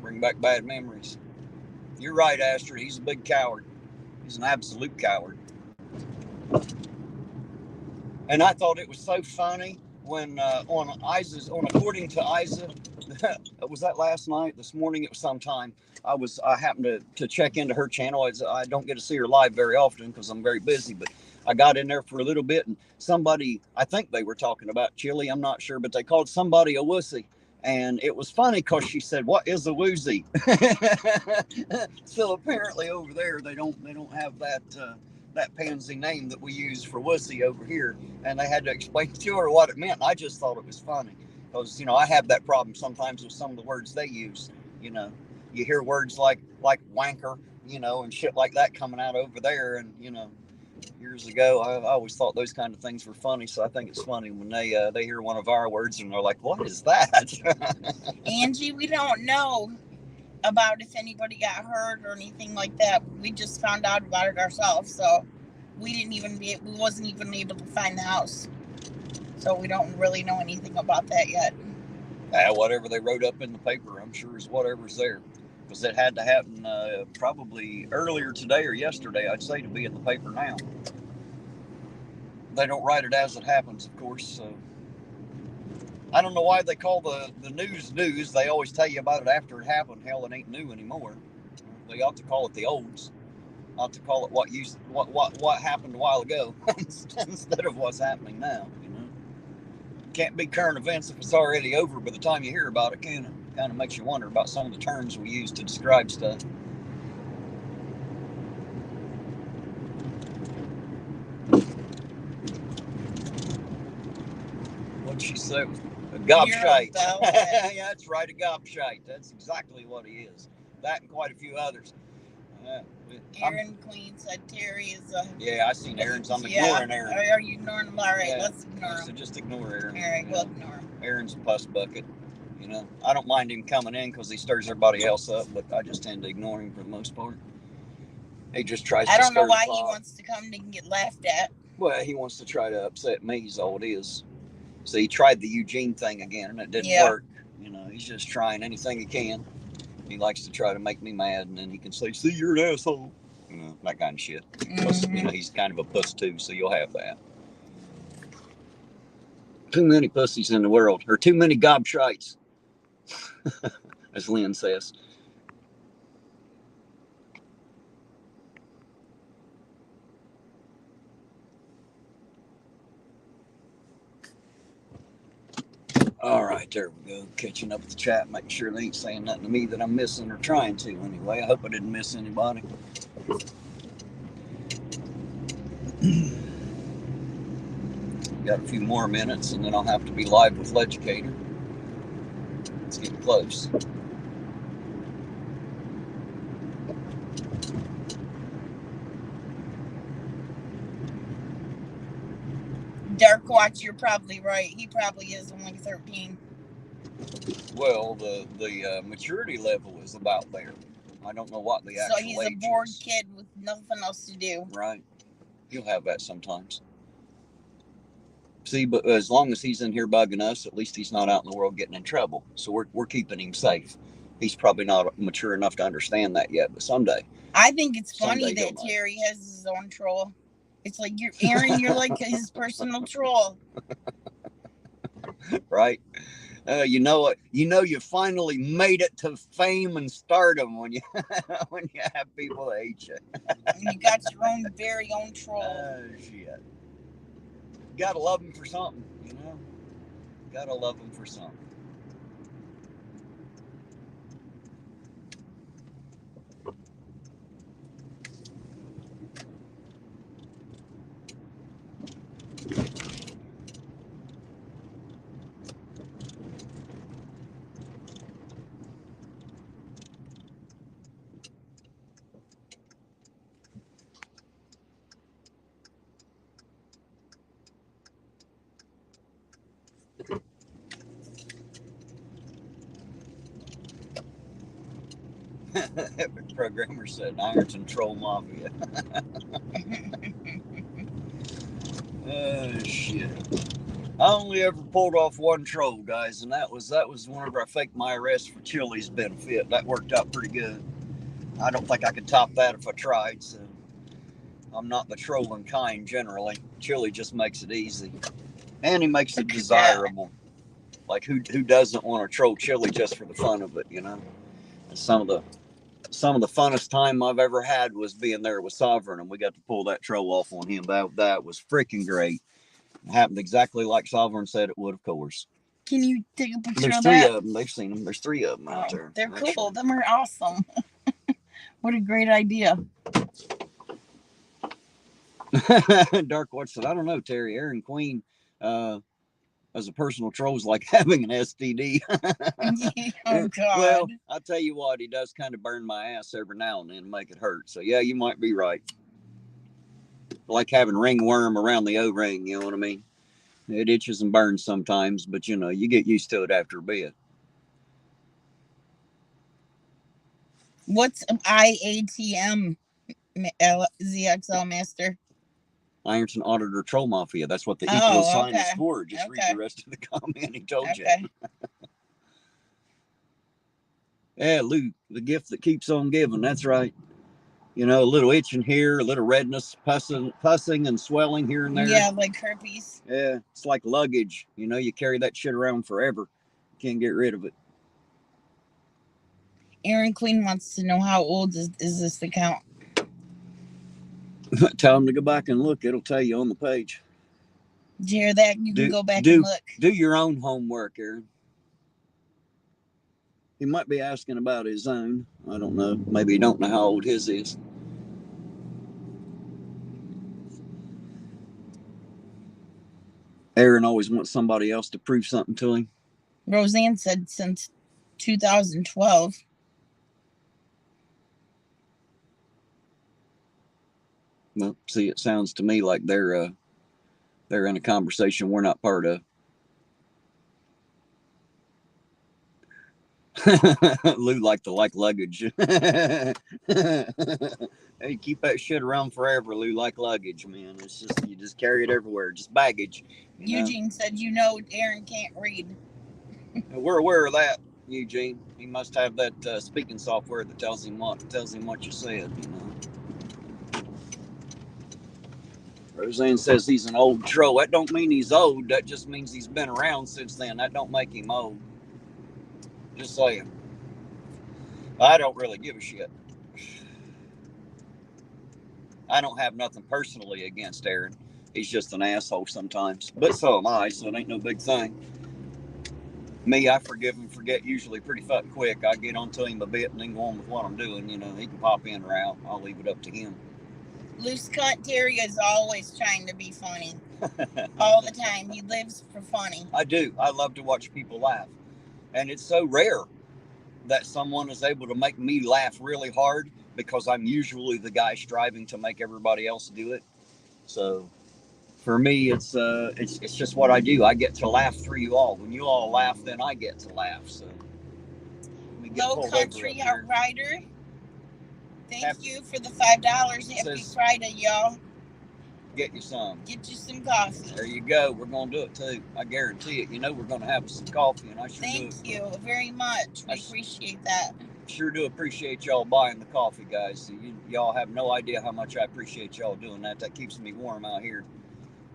Bring back bad memories. You're right, Astrid. He's a big coward. He's an absolute coward. And I thought it was so funny when according to Isa, was that last night? This morning it was sometime. I happened to check into her channel. I don't get to see her live very often because I'm very busy, but I got in there for a little bit, and somebody, I think they were talking about chili, I'm not sure, but they called somebody a wussy. And it was funny because she said, "What is a woozy?" So apparently over there they don't have that pansy name that we use for wussy over here, and they had to explain to her what it meant. I just thought it was funny because I have that problem sometimes with some of the words they use. You hear words like wanker, and shit like that coming out over there, and years ago, I always thought those kind of things were funny. So I think it's funny when they hear one of our words and they're like, "What is that?" Angie, we don't know about if anybody got hurt or anything like that. We just found out about it ourselves, so we wasn't even able to find the house, so we don't really know anything about that yet. Whatever they wrote up in the paper, I'm sure is whatever's there, because it had to happen probably earlier today or yesterday, I'd say, to be in the paper now. They don't write it as it happens, of course, so I don't know why they call the news news. They always tell you about it after it happened. Hell, it ain't new anymore. They ought to call it the olds. Ought to call it what happened a while ago instead of what's happening now. Can't be current events if it's already over by the time you hear about it, can it? Kind of makes you wonder about some of the terms we use to describe stuff. What'd she say? A gobshite. Yeah, that's right, a gobshite. That's exactly what he is. That and quite a few others. Aaron Queen said Terry is a... Yeah, I seen Aaron's. I'm ignoring Aaron. Are you ignoring him? All right, yeah. Let's ignore him. So just ignore Aaron. All right, we'll ignore him. Aaron's a puss bucket. I don't mind him coming in because he stirs everybody else up, but I just tend to ignore him for the most part. He just tries to stir the pot. I don't know why he wants to come and get laughed at. Well, he wants to try to upset me, is all it is. So he tried the Eugene thing again, and it didn't work. He's just trying anything he can. He likes to try to make me mad, and then he can say, "See, you're an asshole." That kind of shit. Mm-hmm. He's kind of a puss too, so you'll have that. Too many pussies in the world, or too many gobshites, as Lynn says. All right, there we go. Catching up with the chat, making sure they ain't saying nothing to me that I'm missing or trying to anyway. I hope I didn't miss anybody. Got a few more minutes and then I'll have to be live with Leducator. It's getting close. Dark Watch, you're probably right. He probably is only 13. Well, the maturity level is about there. I don't know what the actual age is. So he's a bored kid with nothing else to do. Right. He'll have that sometimes. See, but as long as he's in here bugging us, at least he's not out in the world getting in trouble. So we're keeping him safe. He's probably not mature enough to understand that yet, but someday. I think it's funny that Terry has his own troll. It's like, Aaron, you're like his personal troll. Right. You finally made it to fame and stardom when you have people that hate you. You got your very own troll. Shit. Gotta love him for something, Gotta love him for something. Epic programmer said Ironton Troll Mafia. Oh, shit. I only ever pulled off one troll, guys, and that was whenever I faked my arrest for Chili's benefit. That worked out pretty good. I don't think I could top that if I tried. So I'm not the trolling kind generally. Chili just makes it easy, and he makes it desirable. Like who doesn't want to troll Chili just for the fun of it, you know? And some of the funnest time I've ever had was being there with Sovereign, and we got to pull that troll off on him. That was freaking great. It happened exactly like Sovereign said it would, of course. Can you take a picture There's of three that? of them. They've seen them. There's three of them out there. They're actually cool. Them are awesome. What a great idea. Dark Watch said, I don't know, Terry. Aaron Queen, as a personal troll, is like having an STD. Oh, God. Well, I'll tell you what, he does kind of burn my ass every now and then and make it hurt. So, yeah, you might be right. Like having ringworm around the O-ring, you know what I mean? It itches and burns sometimes, but, you know, you get used to it after a bit. What's IATM, ZXL Master? Ironton Auditor Troll Mafia. That's what the equal sign is for. Just read the rest of the comment. He told you. Yeah, Luke, the gift that keeps on giving. That's right. You know, a little itching here, a little redness, pussing and swelling here and there. Yeah, like herpes. Yeah, it's like luggage. You know, you carry that shit around forever. You can't get rid of it. Aaron Queen wants to know how old is this account? Tell him to go back and look. It'll tell you on the page. Did you hear that? You can go back and look. Do your own homework, Aaron. He might be asking about his own. I don't know. Maybe he don't know how old his is. Aaron always wants somebody else to prove something to him. Roseanne said since 2012. Well, see, it sounds to me like they're in a conversation we're not part of. Lou like to like luggage. Hey, keep that shit around forever, Lou. Like luggage, man. It's just you just carry it everywhere, just baggage. Eugene said, you know, Aaron can't read. We're aware of that, Eugene. He must have that speaking software that tells him what you said. You know. Roseanne says he's an old troll. That don't mean he's old. That just means he's been around since then. That don't make him old. Just saying. I don't really give a shit. I don't have nothing personally against Aaron. He's just an asshole sometimes. But so am I, so it ain't no big thing. Me, I forgive and forget usually pretty fucking quick. I get onto him a bit and then go on with what I'm doing. You know, he can pop in or out. I'll leave it up to him. Loose Cunt Terry is always trying to be funny. All the time. He lives for funny. I do. I love to watch people laugh. And it's so rare that someone is able to make me laugh really hard because I'm usually the guy striving to make everybody else do it. So for me, it's just what I do. I get to laugh through you all. When you all laugh, then I get to laugh. So Low Country Outrider. Thank you for the $5. Happy Friday, y'all. Get you some. Get you some coffee. There you go. We're going to do it, too. I guarantee it. You know we're going to have some coffee, and I sure do. Thank you very much. We appreciate that. Sure do appreciate y'all buying the coffee, guys. Y'all have no idea how much I appreciate y'all doing that. That keeps me warm out here.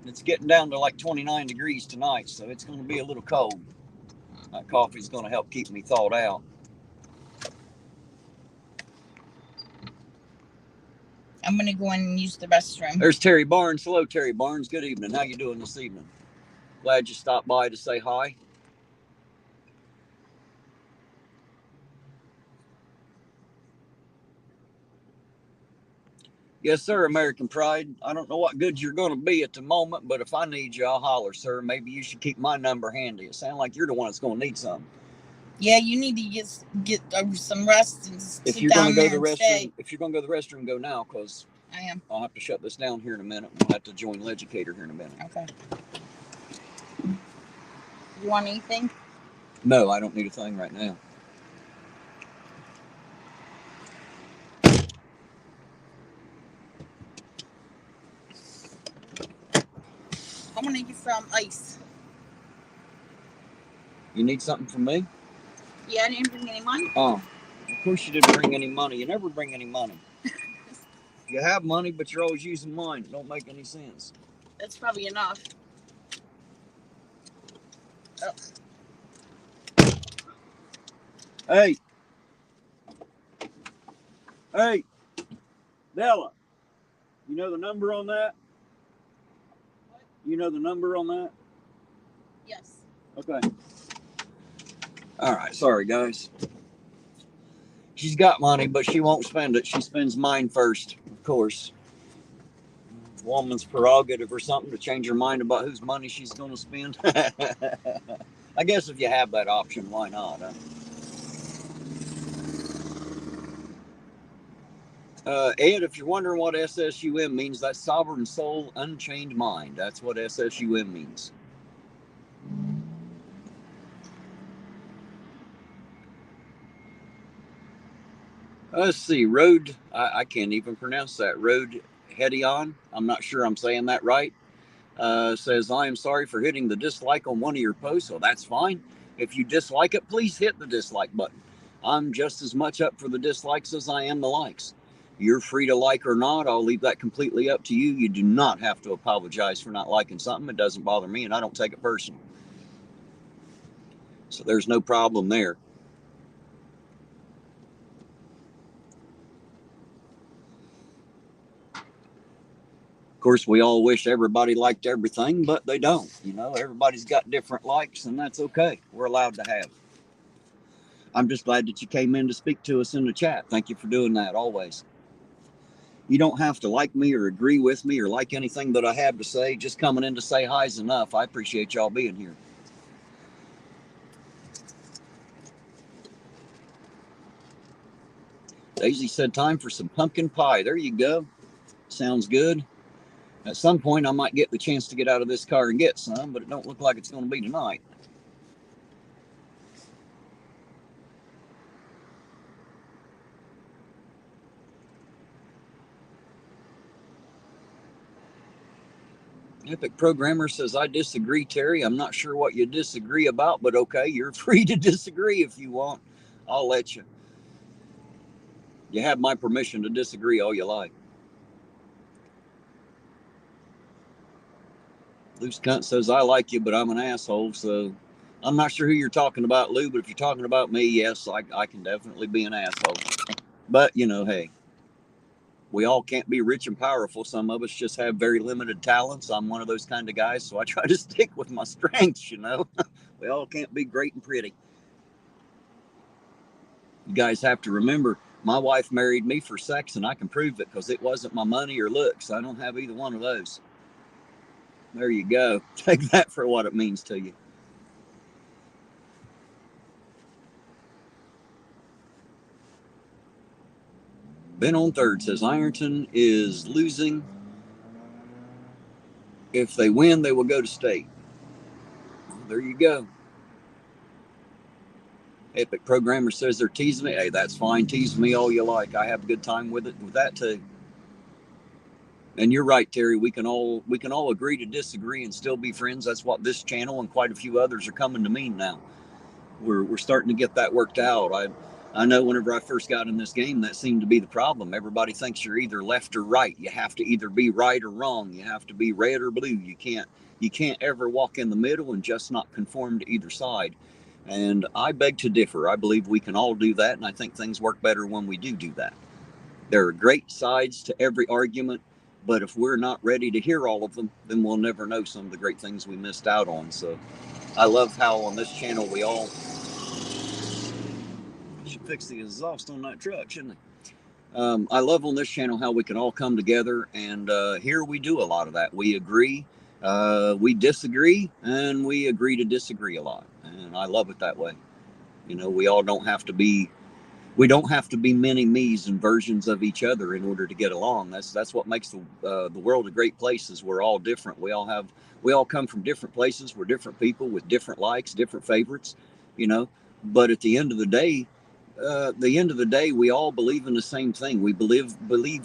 It's getting down to like 29 degrees tonight, so it's going to be a little cold. That coffee's going to help keep me thawed out. I'm going to go in and use the restroom. There's Terry Barnes. Hello, Terry Barnes. Good evening. How you doing this evening? Glad you stopped by to say hi. Yes, sir, American Pride. I don't know what good you're going to be at the moment, but if I need you, I'll holler, sir. Maybe you should keep my number handy. It sounds like you're the one that's going to need something. Yeah, you need to get some rest and sit down there and stay. If you're going to go to the restroom, go now, because I am. I'll have to shut this down here in a minute. We'll have to join Legicator here in a minute. Okay. You want anything? No, I don't need a thing right now. I'm going to get some ice. You need something from me? Yeah, I didn't bring any money. Oh, of course you didn't bring any money. You never bring any money. You have money, but you're always using mine. It don't make any sense. That's probably enough. Oh. Hey. Hey. Della. You know the number on that? What? You know the number on that? Yes. Okay. All right. Sorry, guys. She's got money, but she won't spend it. She spends mine first, of course. Woman's prerogative or something to change her mind about whose money she's going to spend. I guess if you have that option, why not? Huh? Ed, if you're wondering what SSUM means, that's Sovereign Soul Unchained Mind. That's what SSUM means. Let's see, Road, I can't even pronounce that. Road Hedion, I'm not sure I'm saying that right. Says, I am sorry for hitting the dislike on one of your posts. So that's fine. If you dislike it, please hit the dislike button. I'm just as much up for the dislikes as I am the likes. You're free to like or not. I'll leave that completely up to you. You do not have to apologize for not liking something. It doesn't bother me, and I don't take it personal. So there's no problem there. Of course, we all wish everybody liked everything, but they don't. You know, everybody's got different likes, and that's okay. We're allowed to have. I'm just glad that you came in to speak to us in the chat. Thank you for doing that always. You don't have to like me or agree with me or like anything that I have to say. Just coming in to say hi is enough. I appreciate y'all being here. Daisy said time for some pumpkin pie. There you go. Sounds good. At some point, I might get the chance to get out of this car and get some, but it don't look like it's going to be tonight. Epic Programmer says, I disagree, Terry. I'm not sure what you disagree about, but okay, you're free to disagree if you want. I'll let you. You have my permission to disagree all you like. Loose Cunt says, I like you, but I'm an asshole, so I'm not sure who you're talking about, Lou, but if you're talking about me, yes, I can definitely be an asshole. But, you know, hey, we all can't be rich and powerful. Some of us just have very limited talents. I'm one of those kind of guys, so I try to stick with my strengths, you know. We all can't be great and pretty. You guys have to remember, my wife married me for sex, and I can prove it because it wasn't my money or looks. I don't have either one of those. There you go. Take that for what it means to you. Ben on third says Ironton is losing. If they win, they will go to state. Well, there you go. Epic Programmer says they're teasing me. Hey, that's fine. Tease me all you like. I have a good time with it, with that too. And you're right, Terry. We can all agree to disagree and still be friends. That's what this channel and quite a few others are coming to mean now. We're starting to get that worked out. I know whenever I first got in this game, that seemed to be the problem. Everybody thinks you're either left or right. You have to either be right or wrong. You have to be red or blue. You can't ever walk in the middle and just not conform to either side. And I beg to differ. I believe we can all do that, and I think things work better when we do that. There are great sides to every argument, but if we're not ready to hear all of them, then we'll never know some of the great things we missed out on. So I love how on this channel we all should fix the exhaust on that truck, shouldn't I? I love on this channel how we can all come together, and here we do a lot of that. We agree, we disagree, and we agree to disagree a lot. And I love it that way. You know, we don't have to be many me's and versions of each other in order to get along. That's what makes the world a great place. Is we're all different. We all come from different places. We're different people with different likes, different favorites. You know, but at the end of the day, we all believe in the same thing. We believe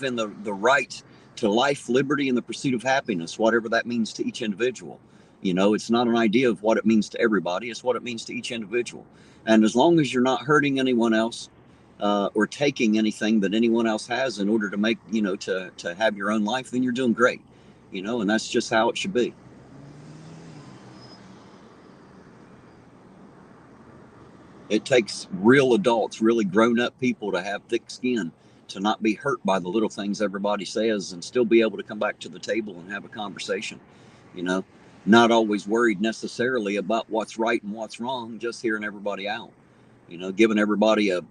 in the right to life, liberty, and the pursuit of happiness, whatever that means to each individual. You know, it's not an idea of what it means to everybody. It's what it means to each individual. And as long as you're not hurting anyone else, or taking anything that anyone else has in order to make, you know, to have your own life, then you're doing great. You know, and that's just how it should be. It takes real adults, really grown up people to have thick skin, to not be hurt by the little things everybody says and still be able to come back to the table and have a conversation. You know, not always worried necessarily about what's right and what's wrong, just hearing everybody out. You know, giving everybody a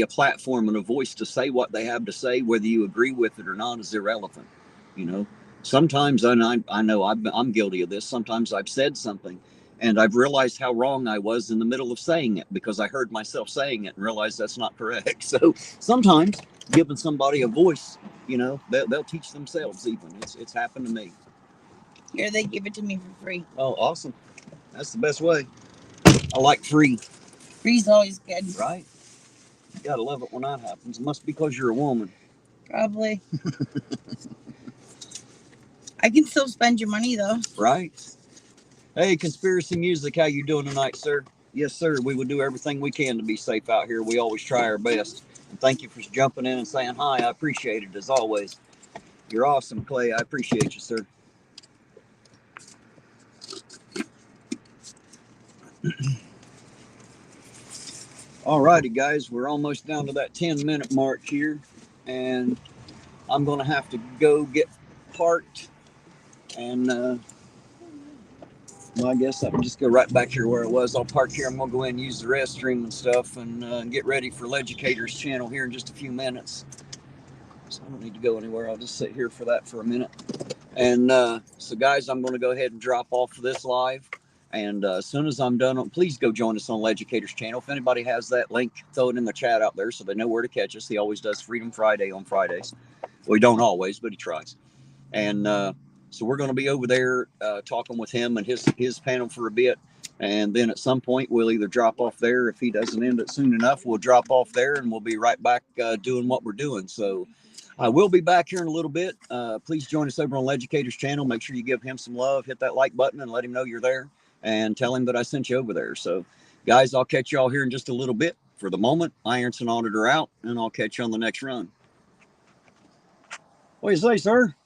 platform and a voice to say what they have to say, whether you agree with it or not, is irrelevant. You know, sometimes, and I know I'm guilty of this. Sometimes I've said something, and I've realized how wrong I was in the middle of saying it because I heard myself saying it and realized that's not correct. So sometimes giving somebody a voice, you know, they'll teach themselves. Even it's happened to me. Here, they give it to me for free. Oh, awesome! That's the best way. I like free. Free's always good. Right? You gotta love it when that happens. It must be because you're a woman. Probably. I can still spend your money though. Right? Hey, Conspiracy Music, how you doing tonight, sir? Yes, sir. We will do everything we can to be safe out here. We always try our best. And thank you for jumping in and saying hi. I appreciate it as always. You're awesome, Clay. I appreciate you, sir. All righty, guys. We're almost down to that 10-minute mark here. And I'm going to have to go get parked. And, well, I guess I can just go right back here where I was. I'll park here. I'm going to go in and use the restroom and stuff and get ready for Leducator's channel here in just a few minutes. So I don't need to go anywhere. I'll just sit here for that for a minute. And so, guys, I'm going to go ahead and drop off this live. And as soon as I'm done, please go join us on Leducator's channel. If anybody has that link, throw it in the chat out there so they know where to catch us. He always does Freedom Friday on Fridays. Well, he don't always, but he tries. And so we're going to be over there talking with him and his panel for a bit. And then at some point, we'll either drop off there. If he doesn't end it soon enough, we'll drop off there and we'll be right back doing what we're doing. So I will be back here in a little bit. Please join us over on Leducator's channel. Make sure you give him some love. Hit that like button and let him know you're there. And tell him that I sent you over there. So, guys, I'll catch you all here in just a little bit. For the moment, Ironton Auditor out, and I'll catch you on the next run. What do you say, sir?